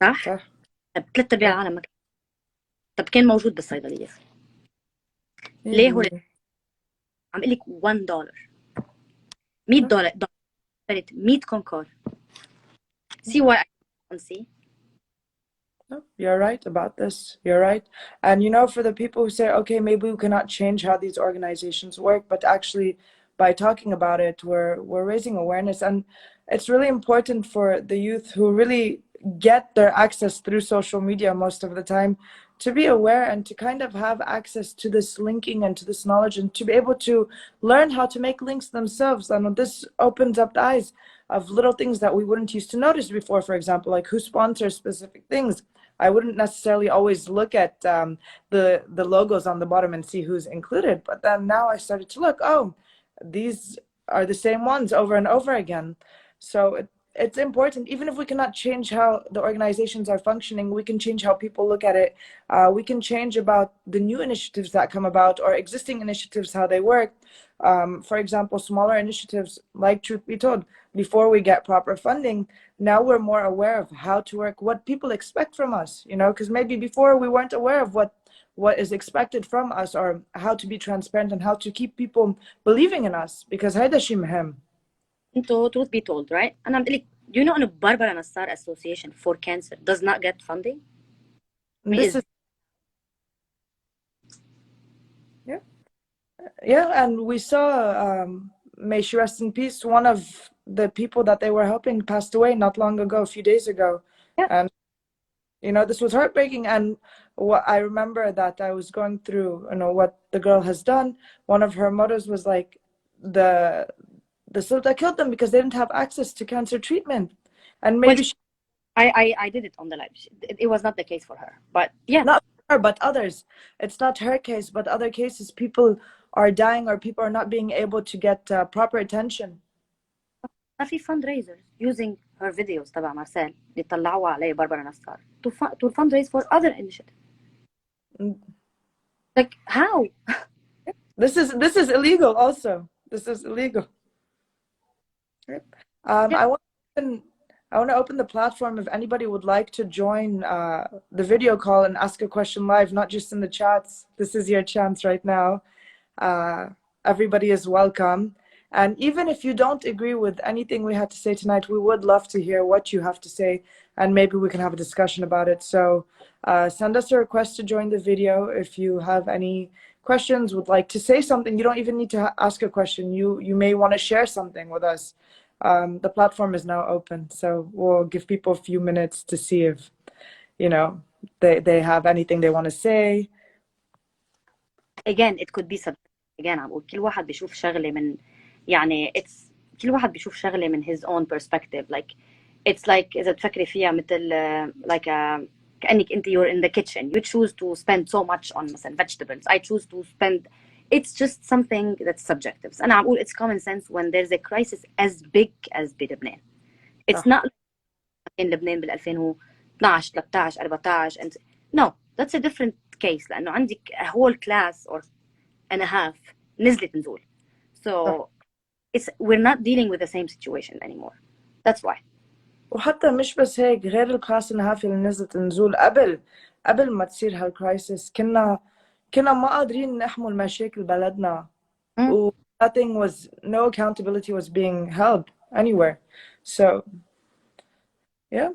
صح؟ طب 3/4 العالم ما كان. طب كان موجود بالصيدليه. ليه هو عم اقول لك $1 $100 اشتريت 100 كونكار. See why I don't see. No, you're right about this. You're right. And you know, for the people who say, okay, maybe we cannot change how these organizations work, but actually by talking about it, we're raising awareness. And it's really important for the youth who really get their access through social media most of the time to be aware and to kind of have access to this linking and to this knowledge and to be able to learn how to make links themselves. And this opens up the eyes of little things that we wouldn't used to notice before, for example, like who sponsors specific things. I wouldn't necessarily always look at the logos on the bottom and see who's included, but then now I started to look, oh, these are the same ones over and over again. So it's important, even if we cannot change how the organizations are functioning, we can change how people look at it. We can change about the new initiatives that come about or existing initiatives, how they work. For example, smaller initiatives like Truth Be Told, before we get proper funding, now we're more aware of how to work, what people expect from us, you know, because maybe before we weren't aware of what is expected from us or how to be transparent and how to keep people believing in us, because هيدا شيء مهم. انتو Truth Be Told, right? أنا عم بقول لك, do you know إنه Barbara Nassar Association for Cancer does not get funding? This is yeah, and we saw may she rest in peace, one of the people that they were helping passed away not long ago, a few days ago. Yeah. And you know, this was heartbreaking. And what I remember that I was going through, you know, what the girl has done. One of her mottos was like, the Sulta killed them because they didn't have access to cancer treatment. And maybe I did it on the live. It was not the case for her, but yeah. Not her, but others. It's not her case, but other cases, people are dying or people are not being able to get proper attention. في fundraisers using her videos تبع مارسيل اللي طلعوها عليه باربرا نصار to fundraise for other initiatives. Like how? This is illegal also. This is illegal. I want to open the platform if anybody would like to join the video call and ask a question live, not just in the chats. This is your chance right now. Everybody is welcome. And even if you don't agree with anything we had to say tonight, we would love to hear what you have to say, and maybe we can have a discussion about it. So send us a request to join the video if you have any questions, would like to say something. You don't even need to ask a question. You may want to share something with us. The platform is now open, so we'll give people a few minutes to see if, you know, they have anything they want to say. Again, it could be again عم بقول كل واحد بيشوف شغلة من يعني كل واحد بيشوف شغلة من his own perspective. Like it's like إذا تفكري فيها مثل like كأنك أنت you're in the kitchen. You choose to spend so much on مثلا vegetables. I choose to spend. It's just something that's subjective. أنا عم بقول it's common sense when there's a crisis as big as بلبنان. It's not in لبنان بال 2012 13 14 and no, that's a different case لأنه عندك a whole class or and a half نزلت نزول. So we're not dealing with the same situation anymore. That's why. وحتى مش بس هيك، غير الكلاس النهافي اللي نزلت نزول قبل ما تصير هالكرايسيس كنا ما قادرين نحمل مشاكل بلدنا. Nothing was, no accountability was being held anywhere. So yeah,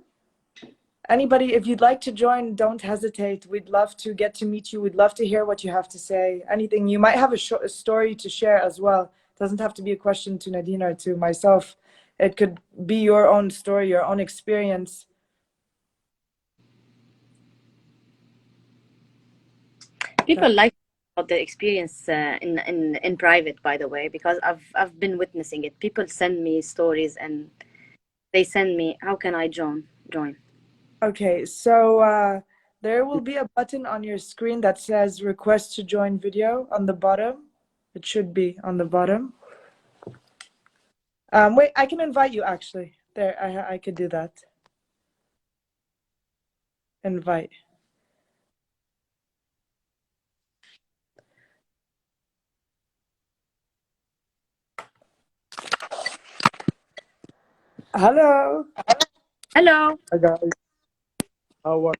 anybody, if you'd like to join, don't hesitate. We'd love to get to meet you. We'd love to hear what you have to say. Anything, you might have a story to share as well. It doesn't have to be a question to Nadine or to myself. It could be your own story, your own experience. People like about the experience in private, by the way, because I've been witnessing it. People send me stories and they send me. How can I join? Okay, so there will be a button on your screen that says request to join video on the bottom. It should be on the bottom. Wait, I can invite you actually. There, I could do that. Invite. Hello. Hello. Hi guys, how are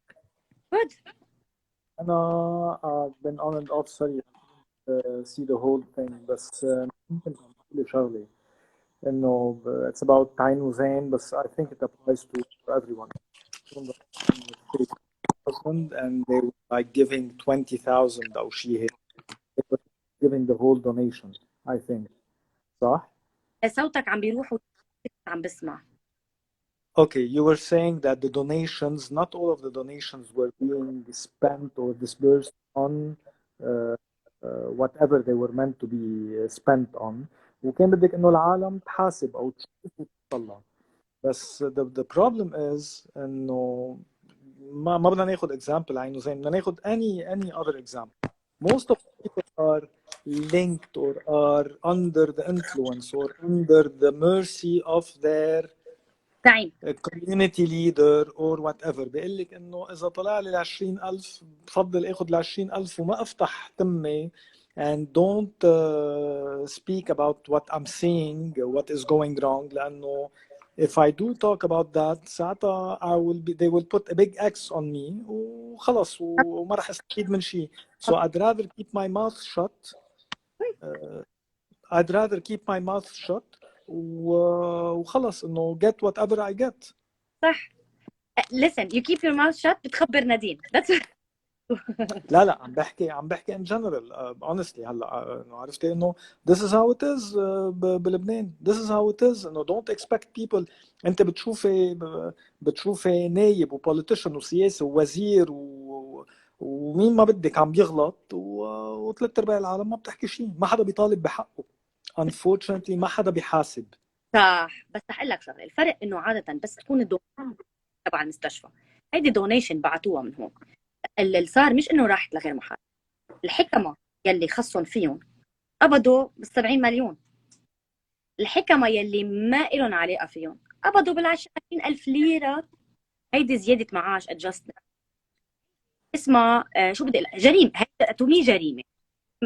Good. أنا been on and off sorry see the whole thing بس ممكن أقول شغلة إنه it's about Tayin وزين بس I think it applies to everyone. Husband and they were like giving 20,000 أو شيء هيك. They were giving the whole donation I think صح؟ صوتك عم بيروح عم بسمع. Okay, you were saying that the donations, not all of the donations were being spent or disbursed on whatever they were meant to be spent on. وكان بدك انه العالم تحاسب او تشوف وتطلع. بس the problem is انه ما بدنا ناخذ example عينه زين بدنا ناخذ any other example. Most of the people are linked or are under the influence or under the mercy of their تعين. community leader or whatever بيقول لك انه اذا طلع لي ال 20,000 بفضل اخذ ال 20,000 وما افتح تمي and don't speak about what I'm seeing what is going wrong لانه if I do talk about that ساعتها they will put a big X on me وخلص وما راح استفيد من شيء so I'd rather keep my mouth shut I'd rather keep my mouth shut وخلص انه get whatever I get. صح. Listen, you keep your mouth shut بتخبر نادين. That's لا عم بحكي in general honestly هلا عرفتي انه this is how it is بلبنان this is how it is انه don't expect people انت بتشوفي نايب وبوليتيشن وسياسي ووزير ومين ما بدك عم بيغلط وثلاث ارباع العالم ما بتحكي شيء ما حدا بيطالب بحقه unfortunately ما حدا بيحاسب. صح. بس رح اقول لك شغله الفرق انه عاده بس تكون الدونيشن تبع المستشفى هيدي دونيشن بعتوها من هون اللي صار مش انه راحت لغير محل الحكمه يلي خصهم فيهم قبضوا بال70 مليون الحكمه يلي ما إلهم علاقه فيهم قبضوا بال20,000 ليره هيدي زياده معاش ادجستمنت اسمها شو بدي اقول جريمه هيدي تومي جريمه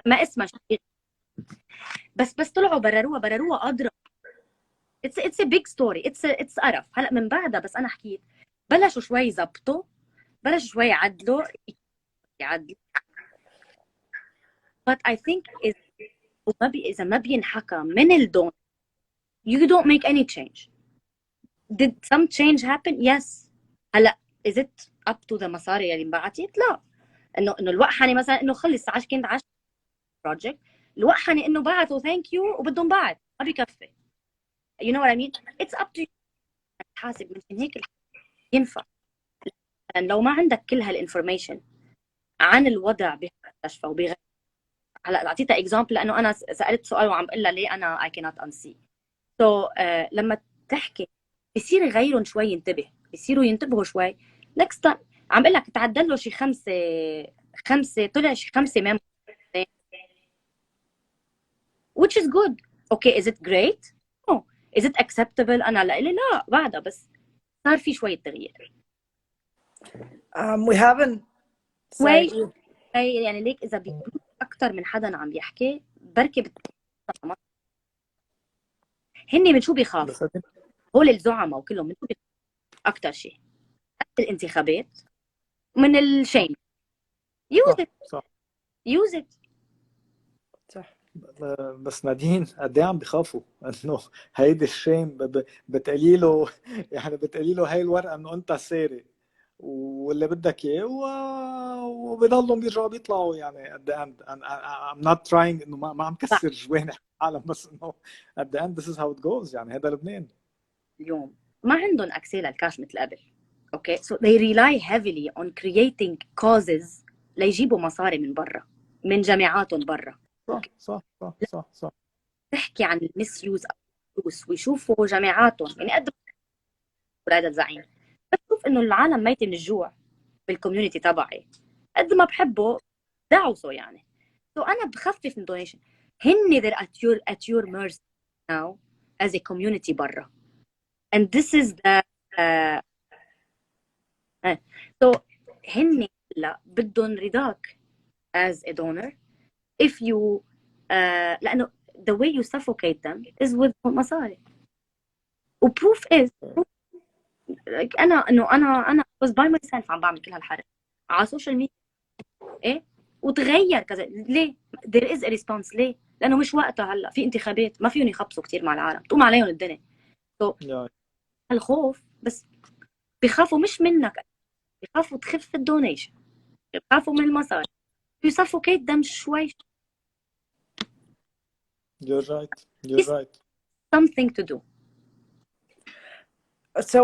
ما اسمها شيء بس طلعوا برروها اضرب it's a big story it's قرف هلا من بعدها بس انا حكيت بلشوا شوي زبطوا بلشوا شوي يعدلوا but I think إذا ما بينحكى من الدون you don't make any change. Did some change happen? Yes. هلا is it up to the مصاري اللي انبعتت؟ لا. انه الوقحني مثلا انه خلص كنت 10 بروجكت الوقحني انه بعثوا ثانك يو وبدهم بعد ما بكفي. You know what I mean? It's up to you. تحاسب من هيك ينفع. لأن لو ما عندك كل هالانفورميشن عن الوضع بالمستشفى وبغير هلا اعطيتها اكزامبل لانه انا سالت سؤال وعم بقول لها ليه انا I cannot unsee. So لما تحكي بصير غيرهم شوي ينتبه بصيروا ينتبهوا شوي next time عم بقول لك تعدل له شي خمسه طلع شي 5 ميم which is good. Okay, is it great? No. Is it acceptable? انا لا بعدها بس صار في شويه تغيير. We haven't شوي يعني ليك اذا بيكون اكثر من حدا عم يحكي بركي هن من شو بيخافوا؟ هول الزعماء وكلهم من شو بيخافوا اكثر شيء؟ الانتخابات من الشيم. use it صح. بس نادين قد ايه عم بخافوا انه هيدي الشيم بتقولي له يعني بتقولي له هاي الورقه انه انت سارق واللي بدك اياه وبضلهم بيرجعوا بيطلعوا يعني at the end I'm not trying انه ما عم كسر جوانح العالم بس انه at the end this is how it goes يعني هذا لبنان اليوم ما عندهم اكسي للكاش مثل قبل. اوكي so they rely heavily on creating causes ليجيبوا مصاري من برا من جامعاتهم برا. صح تحكي عن المس يوز فلوس ويشوفوا جامعاتهم يعني قد هذا الزعيم، بشوف انه العالم ميتة من الجوع بالكوميونتي تبعي، قد ما بحبه دعوسه يعني. انا بخفف من الدونيشن. هن they're at your mercy now as a community برا. and this is the so هن لا بدهم رضاك as a donor if you لأنه the way you suffocate them is with مصاري. وproof is like أنا was by myself عم بعمل كل هالحرق على السوشيال ميديا. إيه وتغير كذا. ليه؟ there is a response. ليه؟ لأنه مش وقتها هلا، في انتخابات ما فيهم يخبصوا كتير مع العالم، تقوم عليهم الدنيا. الخوف بس بيخافوا مش منك، بيخافوا تخف الدونيشن، بيخافوا من المصاري. you suffocate them شوي. You're right. Something to do. So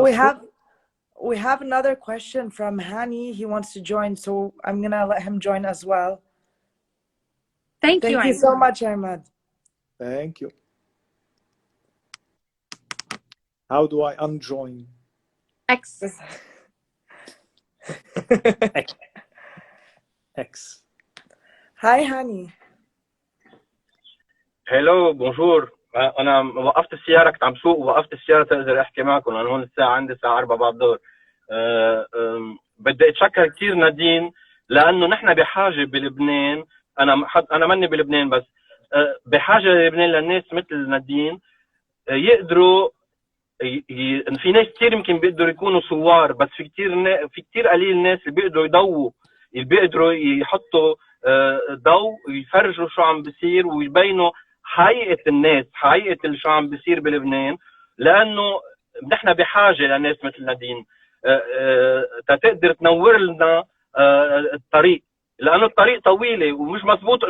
we have another question from Hani. He wants to join, so I'm gonna let him join as well. Thank you so much, Ahmed. Thank you. How do I unjoin? X. X. Hi, Hani. هلو بونجور. انا وقفت السياره، كنت عم سوق ووقفت السياره تقدر احكي معكم. انا هون الساعه عندي الساعه 4 بعد الظهر. بدي اتشكر كثير نادين، لانه نحن بحاجه بلبنان. انا ماني بلبنان بس بحاجه لبنان للناس مثل نادين يقدروا في ناس كثير يمكن بيقدروا يكونوا ثوار، بس في كثير قليل ناس اللي بيقدروا يضووا، اللي بيقدروا يحطوا ضوء ويفرجوا شو عم بيصير ويبينوا حقيقة الناس، حقيقة شو عم بيصير بلبنان. لأنه نحن بحاجة لناس مثل نادين تقدر تنور لنا الطريق، لأنه الطريق طويلة ومش مزبوط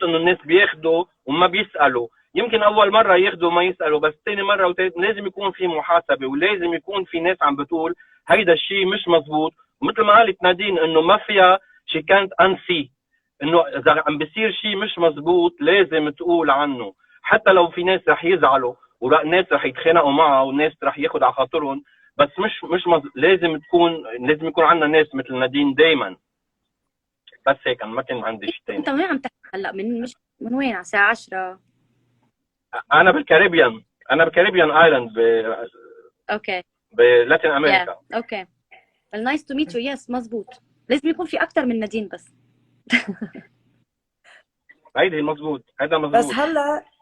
إنه الناس بياخدوا وما بيسألوا. يمكن أول مرة ياخدوا ما يسألوا، بس ثاني مرة لازم يكون في محاسبة، ولازم يكون في ناس عم بتقول هيدا الشيء مش مزبوط. ومثل ما قالت نادين إنه ما فيها she can't unsee، انه اذا عم بيصير شيء مش مزبوط لازم تقول عنه، حتى لو في ناس رح يزعلوا وناس رح يتخانقوا معها وناس رح ياخذ على خاطرهم، بس لازم يكون عندنا ناس مثل نادين دائما. بس هيك، ما كان عندي شيء ثاني. انت وين عم تحكي هلا؟ من وين؟ على الساعه 10؟ انا بالكاريبيان ايلاند اوكي بلاتين امريكا. اوكي well nice to meet you. yes مزبوط، لازم يكون في اكثر من نادين بس. هيدا مزبوط. بس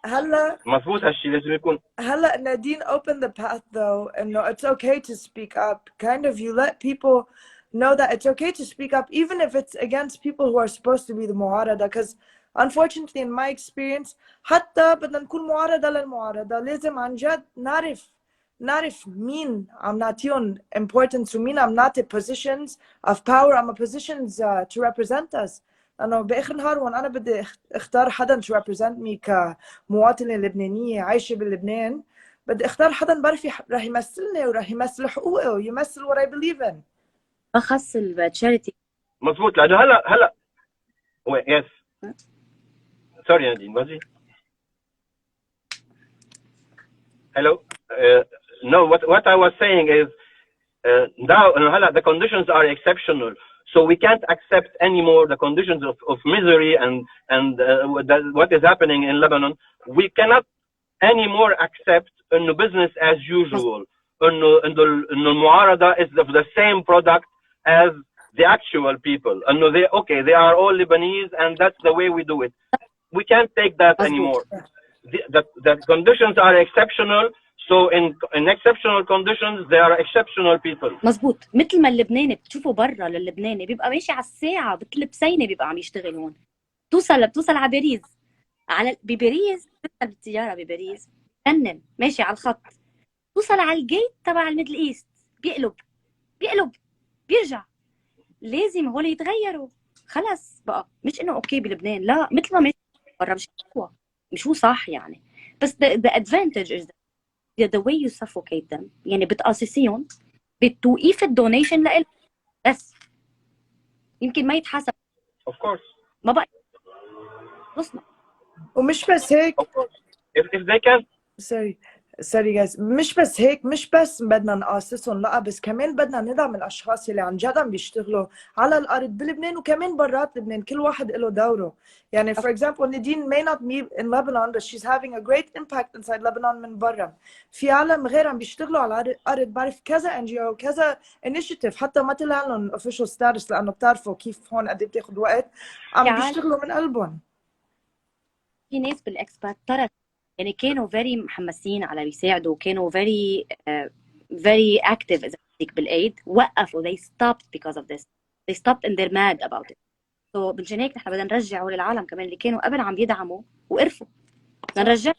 هلا مزبوط هالشيء لازم يكون. هلا Nadine opened the path though, and no, it's okay to speak up. Kind of you let people know that it's okay to speak up even if it's against people who are supposed to be the معارضة, because unfortunately in my experience حتى بدنا نكون معارضة للمعارضة لازم عن جد نعرف مين عم نعطيهم importance ومين عم نعطي positions of power عم positions to represent us. أنا بآخر النهار وأن أنا بدي اختار حدا to represent me كمواطنة لبنانية عايشة بلبنان، بدي اختار حدا بعرف رح يمثلني ورح يمثل حقوقي ويمثل what I believe in. أخص التشاريتي. مزبوط. لأنه هلا يس سوري نادين بازي. Hello. No, what I was saying is now the conditions are exceptional, so we can't accept anymore the conditions of misery and what is happening in Lebanon. We cannot anymore accept business as usual. المعارضة is the same product as the actual people. They are all Lebanese and that's the way we do it. We can't take that anymore. The conditions are exceptional. So in exceptional conditions there are exceptional people. مزبوط. مثل ما اللبناني بتشوفه برا، للبناني بيبقى ماشي على الساعة بتلبسينه بيبقى عم يشتغل هون. بتوصل على باريس، بباريس بتركب الطيارة بباريس فنن ماشي على الخط، توصل على الجيت تبع الميدل ايست بيقلب بيرجع. لازم هول يتغيروا خلص بقى. مش انه اوكي بلبنان، لا مثل ما ماشي برا مش هو صح يعني. بس the advantage is the way you suffocate them، يعني بتقاصصيهم بتوقيف الدونيشن لإلهم بس يمكن ما يتحسب. Of course. ما بقى خلصنا. ومش بس هيك. Of course. If they can. Sorry. sorry guys، مش بس هيك، مش بس بدنا نقاصصهم، لا بس كمان بدنا ندعم الاشخاص اللي عن جد عم بيشتغلوا على الارض بلبنان وكمان برات لبنان، كل واحد له دوره. يعني for example Nadine may not be in Lebanon but she's having a great impact inside Lebanon من برا. في عالم غير عم بيشتغلوا على الارض، بعرف كذا NGO كذا initiative حتى ما طلع لهم official status لانه بتعرفوا كيف هون قد ايه بتاخذ وقت، عم بيشتغلوا من قلبهم. في ناس بالاكسبات ترك، يعني كانوا very محمسين على يساعدوا، كانوا very active إذا بدك بالايد، وقفوا they stopped because of this, they stopped and they're mad about it. so مشان هيك نحن بدنا نرجعه للعالم كمان اللي كانوا قبل عم يدعموا وقرفوا، بدنا نرجع.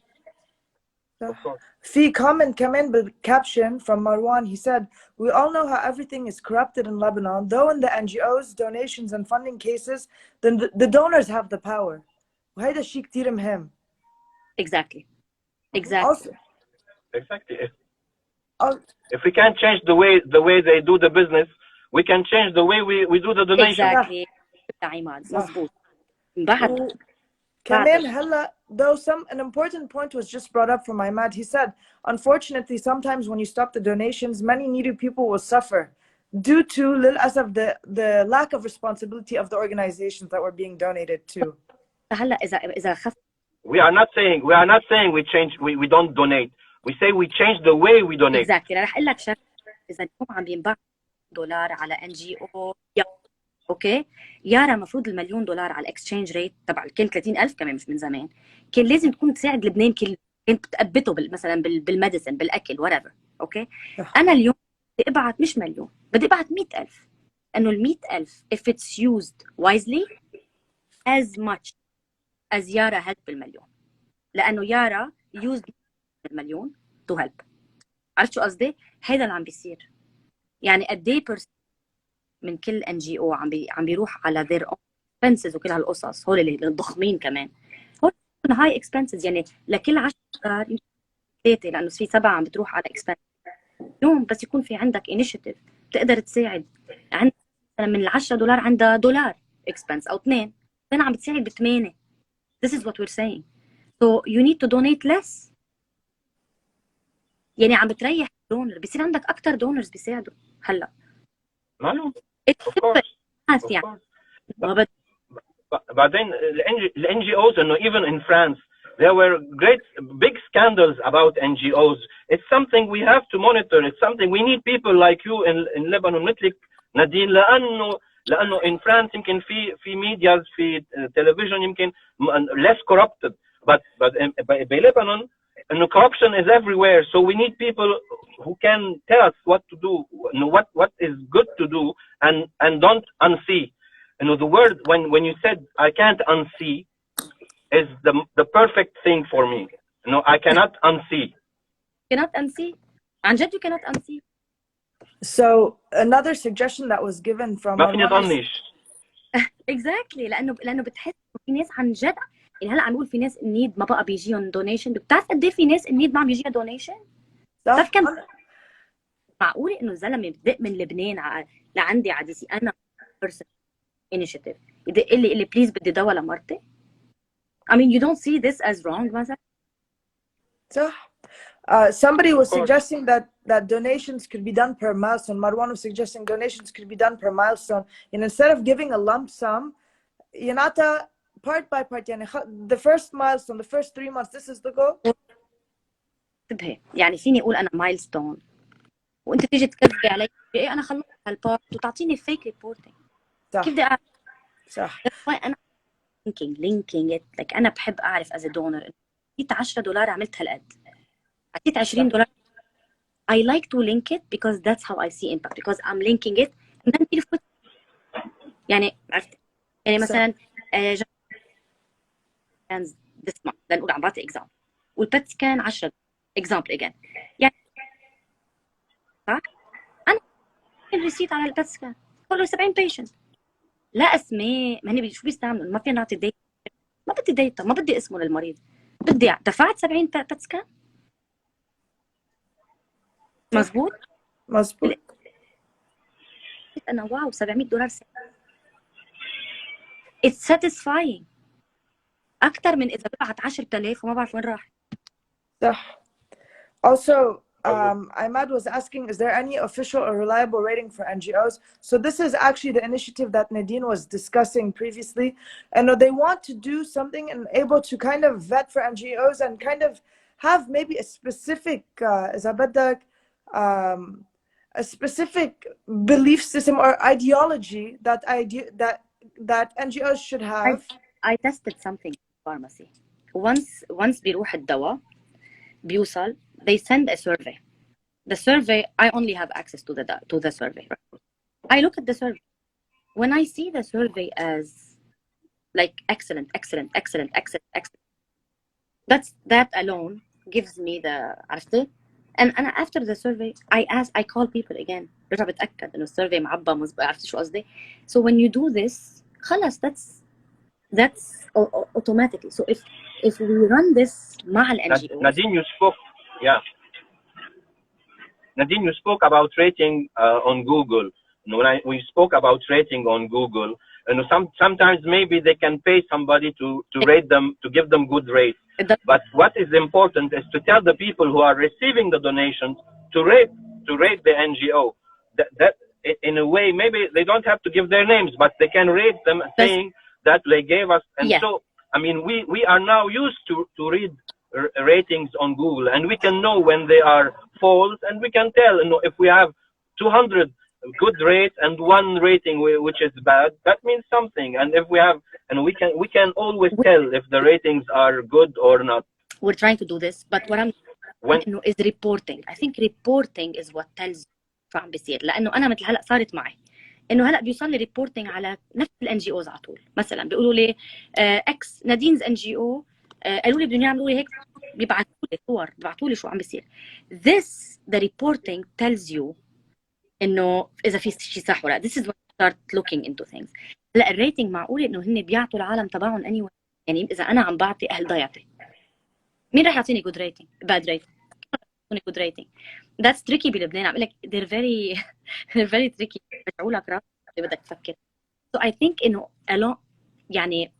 في comment كمان بالcaption from Marwan. He said, "We all know how everything is corrupted in Lebanon, though in the NGOs, donations and funding cases, then the donors have the power." وهيدا الشيء كتير مهم. exactly Also, exactly. If we can't change the way they do the business, we can change the way we do the donation. exactly. عماد مظبوط. بعد كمان هلا though an important point was just brought up from Imad. He said, unfortunately, sometimes when you stop the donations, many needy people will suffer due to للأسف the lack of responsibility of the organizations that were being donated to. هلا إذا خف. We are not saying we change, we don't donate. We say we change the way we donate. exactly. رح أقول لك شغلة، إذا اليوم عم بينباع دولار على NGO اوكي، يارا المفروض $1,000,000 على الاكسشينج ريت تبع كان 30,000 كمان مش من زمان، كان لازم تكون تساعد لبنان، كانت تثبته مثلا بالميديسن بالاكل whatever. اوكي انا اليوم بدي ابعت مش مليون، بدي ابعت 100,000، انه ال 100,000 if it's used wisely as much as يارا help بالمليون، لانه يارا used المليون to help. عرفت شو قصدي؟ هذا اللي عم بيصير. يعني قد ايه من كل NGO عم بيروح على their own expenses وكل هالقصص، هول اللي الضخمين كمان، هول high expenses. يعني لكل 10 دولار 3، لانه في 7 عم بتروح على expenses. اليوم بس يكون في عندك initiative بتقدر تساعد، عندك مثلا من $10 عندها $1 expense او 2 عم بتساعد ب8. This is what we're saying. So you need to donate less. يعني عم بتريح دونر، بيصير عندك اكثر دونرز بيساعدوا. هلا معلوم of course. يعني بعدين ال NGOs انه even in France there were great big scandals about NGOs. It's something we have to monitor. It's something we need people like you in Lebanon مثلك نادين، لانه in France يمكن في ميدياز في television يمكن less corrupted, but in Lebanon انه corruption is everywhere. So we need people who can tell us what to do, what is good to do, and don't unsee. The word when you said I can't unsee is the perfect thing for me. I cannot unsee. Cannot unsee. عن جد you cannot unsee. So another suggestion that was given from ما فيني طنش. exactly. لانه بتحس في ناس عن جد، يعني هلا عم نقول في ناس النيد ما بقى بيجيهم دونيشن، بتعرف قد ايه في ناس النيد ما عم بيجيها دونيشن؟ بتعرف كم معقوله انه زلمه بدق من لبنان لعندي عديسي انا person initiative يدق لي بليز بدي دواء لمرتي؟ I mean you don't see this as wrong مثلا؟ صح. Somebody was suggesting that donations could be done per milestone. Marwan was suggesting donations could be done per milestone. And instead of giving a lump sum, ينعطى part by part. يعني the first milestone, the first 3 months, this is the goal. انتبهي، يعني فيني اقول انا مايلستون وانت تيجي تكذبي علي ايه انا خلصت هالبارت وتعطيني فيك ريبورتنج. كيف بدي اعرف؟ صح. انا linking it like انا بحب اعرف as a donor عطيت $10 عملت هالقد، عطيت $20 I like to link it because that's how I see impact, because I'm linking it and then people يعني عرفت يعني مثلا كان this month لنقول عم بعطي example والبت كان 10 example again يعني صح انا الريسيت على البت كان كله 70 patient لا اسماء، ما هن شو بيستعملوا؟ ما فينا نعطي ديتا، ما بدي ديتا، ما بدي اسمه للمريض، بدي دفعت 70 بت سكان. مزبوط انا واو $700 it's satisfying اكثر من اذا ببعت 10,000 وما بعرف وين راح. صح. Also, Ahmad was asking, is there any official or reliable rating for NGOs? So this is actually the initiative that Nadine was discussing previously. And they want to do something and able to kind of vet for NGOs and kind of have maybe a specific, a specific belief system or ideology that NGOs should have. I tested something in pharmacy. Once بيروح الدواء بيوصل, they send a survey. The survey, I only have access to the survey. I look at the survey. When I see the survey as like excellent, that alone gives me the عرفتي. And after the survey, I call people again. برجع بتأكد إنه السيرفي معبى مظبوط. عرفتي شو قصدي؟ So when you do this, خلاص that's automatically. So if we run this مع ال NGOs. Nadine, you spoke. Yeah. Nadine, you spoke about rating on Google. When we spoke about rating on Google, sometimes maybe they can pay somebody to rate them, to give them good rates. But what is important is to tell the people who are receiving the donations to rate the NGO. That in a way, maybe they don't have to give their names, but they can rate them, saying that they gave us. And so, I mean, we are now used to read ratings on Google, and we can know when they are false, and we can tell, if we have 200 good rates and one rating which is bad, that means something. And if we have, and we can always tell if the ratings are good or not. We're trying to do this, but what I'm is reporting. I think reporting is what tells شو عم بيصير. لانه انا مثل هلا صارت معي انه هلا بيوصل لي ريبورتنج على نفس الان جي اوز على طول. مثلا بيقولوا لي اكس نادينز ان جي او قالوا لي بدهم يعملوا لي هيك، بيبعثوا لي صور، بيبعثوا لي شو عم بيصير. This the reporting tells you انه اذا في شيء صح ولا. This is when you start looking into things. لا الريتنج معقول انه هن بيعطوا العالم تبعهم anyway. يعني اذا انا عم بعطي اهل ضيعتي، مين راح يعطيني good rating bad rating؟ يعطوني good rating. That's tricky بلبنان. عم بقول لك they're very tricky. بيرجعوا لك راسك بدك تفكر. So I think انه يعني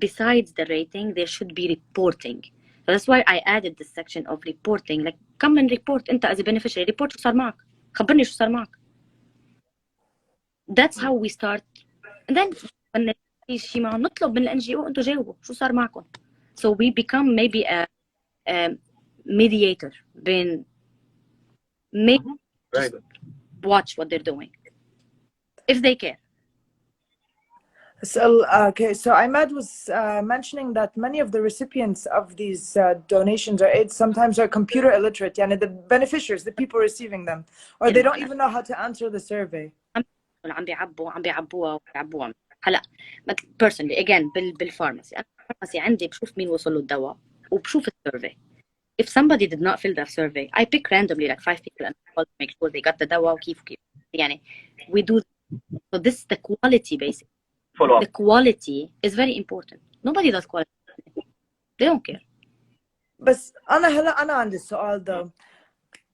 besides the rating there should be reporting. So that's why I added this section of reporting. Like come and report انت as a beneficiary. report شو صار معك، خبرني شو صار معك. That's how we start. And then when شيء ما نطلب من ال NGO انتوا جاوبوا شو صار معكم. So we become maybe a mediator بين just watch what they're doing if they care. So okay, so Ahmad was mentioning that many of the recipients of these donations or aids sometimes are computer illiterate. Yani the beneficiaries, the people receiving them, or they don't even know how to answer the survey. عم بيعبوها هلا personally again بالفارماسي. انا بالفارماسي عندي بشوف مين وصل له الدواء وبشوف السيرفي. If somebody did not fill that survey, I pick randomly like 5 people and call to make sure they got the dawa وكيف. يعني we do. So this is the quality basically. The quality is very important. Nobody does quality. They don't care. بس أنا عندي السؤال ده.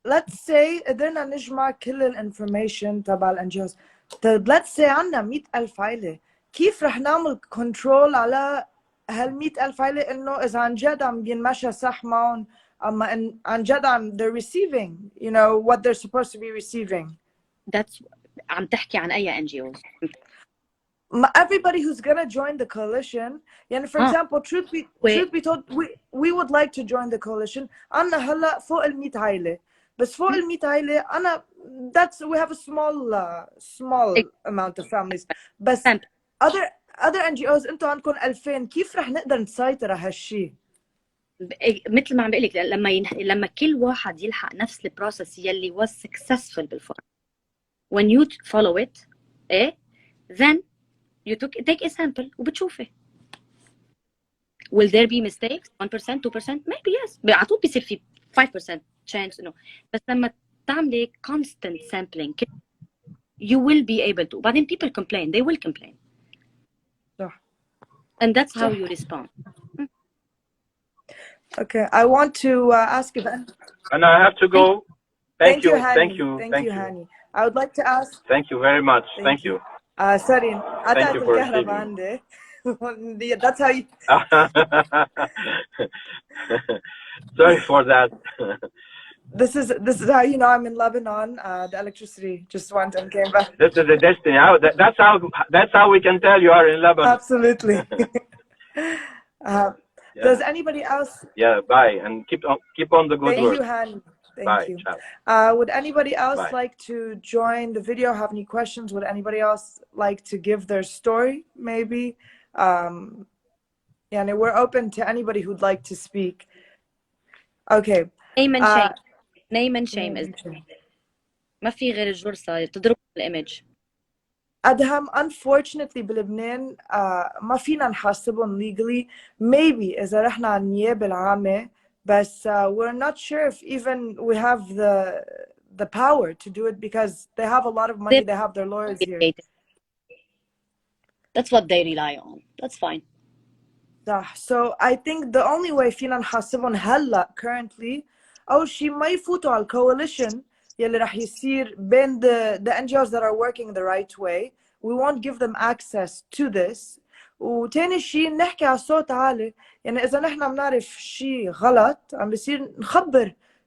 Let's say قدرنا نجمع كل الانفورميشن تبع ال NGOs. Let's say عندنا 100,000 عائلة. كيف رح نعمل كنترول على هال 100,000 عائلة إنه إذا عن جد عم بينمشى صح معهم، أما عن جد they're receiving, what they're supposed to be receiving. That's عم تحكي عن أي NGOs. Everybody who's gonna join the coalition. يعني for example, truth be told, we would like to join the coalition. عنا هلا فوق ال 100 عائلة. بس فوق ال 100 عائلة we have a small amount of families. بس other NGOs انتوا عندكم 2000. كيف رح نقدر نسيطر على هالشيء؟ مثل ما عم بقول لك لما كل واحد يلحق نفس البروسيس يلي was successful بالفورم. When you follow it, then you take a sample وبتشوفي. Will there be mistakes? 1%, 2%? Maybe yes. على طول بيصير في 5% chance انه. بس لما تعملي constant sampling you will be able to. بعدين people complain. They will complain. صح. And that's how you respond. Okay, I want to ask if. And I have to go. Thank you, Hani. thank you, thank you, Hani. I would like to ask. Thank you very much. Thank you. Sorry. Thank you for That's how you. Sorry for that. this is how you know I'm in Lebanon. The electricity just went and came back. This is the destiny. That's how we can tell you are in Lebanon. Absolutely. Yeah. Does anybody else? Yeah. Bye, and keep on the good Thank work. you, Han. Thank Bye. you. Ciao. Would anybody else Bye. like to join the video? Have any questions? Would anybody else like to give their story? Maybe. Yeah, we're open to anybody who'd like to speak. Okay. name and shame. Name and shame Name is and shame. ما في غير الجرصة بتضرب الإيمج. أدهم, unfortunately بلبنان ما فينا نحاسبهم legally. Maybe إذا رحنا على النيابة العامة, بس we're not sure if even we have the power to do it because they have a lot of money. They have their lawyers here. That's what they rely on. That's fine. So I think the only way فينا نحاسبهم هلا currently أول شيء ما يفوتوا على الcoalition يلي رح يصير بين the NGOs that are working the right way. We won't give them access to this. وتاني شيء نحكي على صوت عالي. يعني إذا نحن بنعرف شيء غلط عم بيصير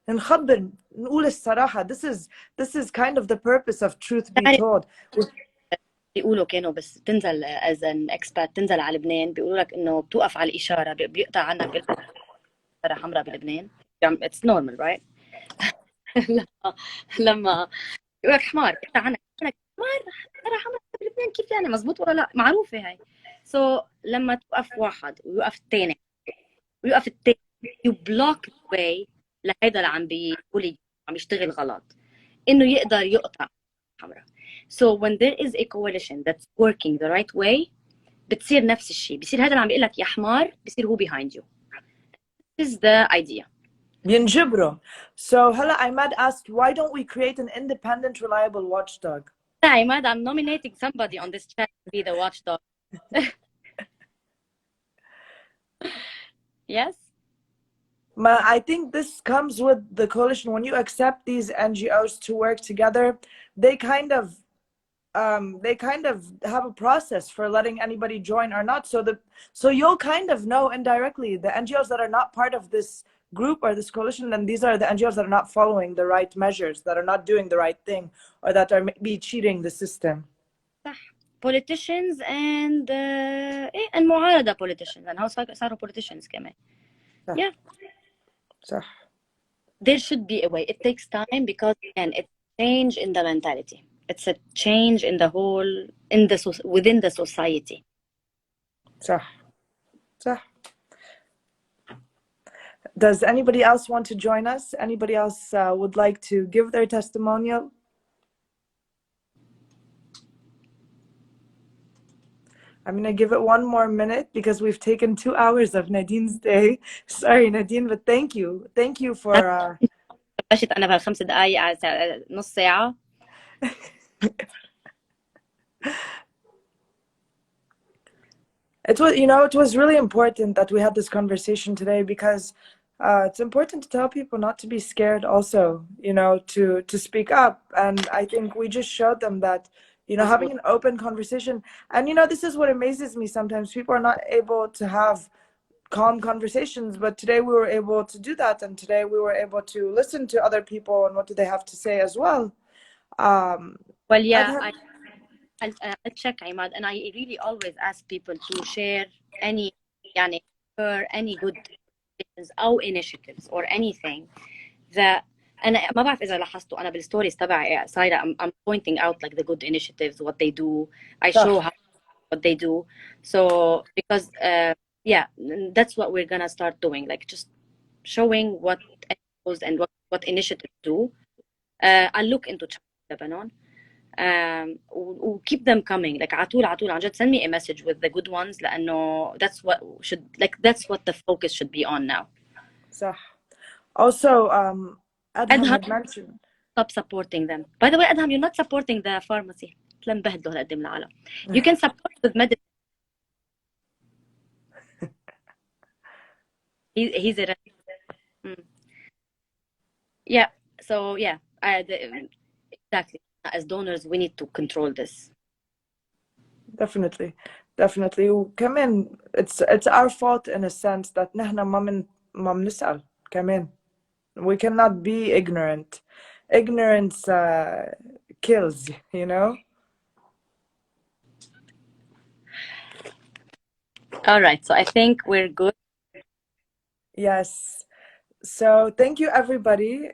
نخبر نقول الصراحة. This is kind of the purpose of truth be told. بيقولوا كانوا بس تنزل as an expat تنزل على لبنان بيقولوا لك إنه بتوقف على الإشارة بيقطع عنك إشارة حمراء بلبنان. It's normal, right? لما يقول لك حمار بيقطع عنك حمار إشارة حمراء بلبنان كيف يعني مزبوط ولا لا؟ معروفة هاي. So لما توقف واحد ويوقف الثاني ويوقف الثاني you block the way لهيدا اللي عم بيقول عم يشتغل غلط إنه يقدر يقطع حمراء. So when there is a coalition that's working the right way بتصير نفس الشيء. بيصير هذا اللي عم يقول لك يا حمار بيصير هو behind you. This is the idea. ينجبروا. So هلا Ahmad asked, why don't we create an independent, reliable watchdog? Ahmad, I'm nominating somebody on this chat to be the watchdog. Yes? I think this comes with the coalition. When you accept these NGOs to work together, they kind of have a process for letting anybody join or not. So you'll kind of know indirectly the NGOs that are not part of this group or this coalition, and these are the NGOs that are not following the right measures, that are not doing the right thing, or that are maybe cheating the system. Politicians and معارضة politicians and صاروا politicians كمان. Yeah. There should be a way. It takes time because again it's a change in the mentality. It's a change in the whole within the society. صح. Does anybody else want to join us? Anybody else would like to give their testimonial? I'm going to give it one more minute because we've taken 2 hours of Nadine's day. Sorry, Nadine, but thank you. Thank you for... بلشت أنا بال5 دقايق على نص ساعة. It was really important that we had this conversation today because it's important to tell people not to be scared also, to speak up. And I think we just showed them that, having an open conversation. And, this is what amazes me sometimes. People are not able to have calm conversations, but today we were able to do that. And today we were able to listen to other people and what do they have to say as well. Well, yeah, I'll check, Ahmad, and I really always ask people to share any good أو initiatives or anything that أنا ما بعرف إذا لاحظتوا أنا بالستوريز تبعي صايرة I'm pointing out like the good initiatives, what they do. I show what they do. So because that's what we're gonna start doing, like just showing what NGOs and what initiatives do. I'll look into Lebanon. keep them coming, like على طول عن جد send me a message with the good ones لأنه that's what the focus should be on now. صح. Also Adham had mentioned stop supporting them. By the way, Adham, you're not supporting the pharmacy. تلم بهدلوا هالقدم العالم. You can support with medicine. he's a yeah. So yeah, exactly. As donors, we need to control this. Definitely. وكمان it's our fault in a sense that نحن ما بنسأل كمان. We cannot be ignorant. Ignorance kills, you know? All right, so I think we're good. Yes. So thank you, everybody.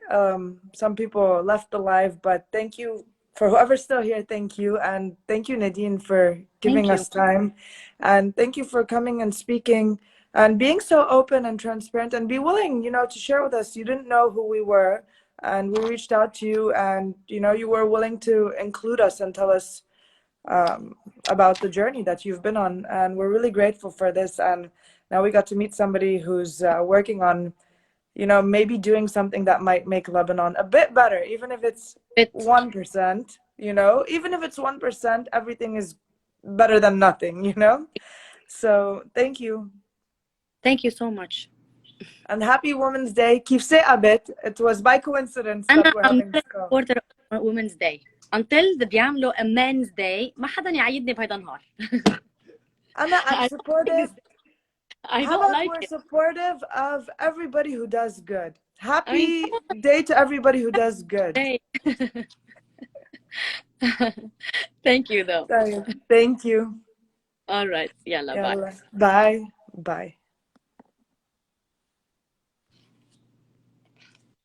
Some people left the live, but thank you for whoever's still here. Thank you. And thank you, Nadine, for giving Thank you. us time. And thank you for coming and speaking and being so open and transparent and be willing, you know, to share with us. You didn't know who we were, and we reached out to you, and, you know, you were willing to include us and tell us about the journey that you've been on. And we're really grateful for this. And now we got to meet somebody who's working on, you know, maybe doing something that might make Lebanon a bit better, even if it's 1%, you know, even if it's 1%, everything is better than nothing, you know? So thank you. Thank you so much. And happy Women's Day. كيف ساعبت. It was by coincidence that we're having this call. supporter of Women's Day. Until the بيعملوا a Men's Day ما حدا يعيدني بهيدا النهار. I'm supportive. I How don't about like we're it. supportive of everybody who does good. Happy day to everybody who does good. Thank you though. Thank you. All right. Yalla, bye. Bye. Bye.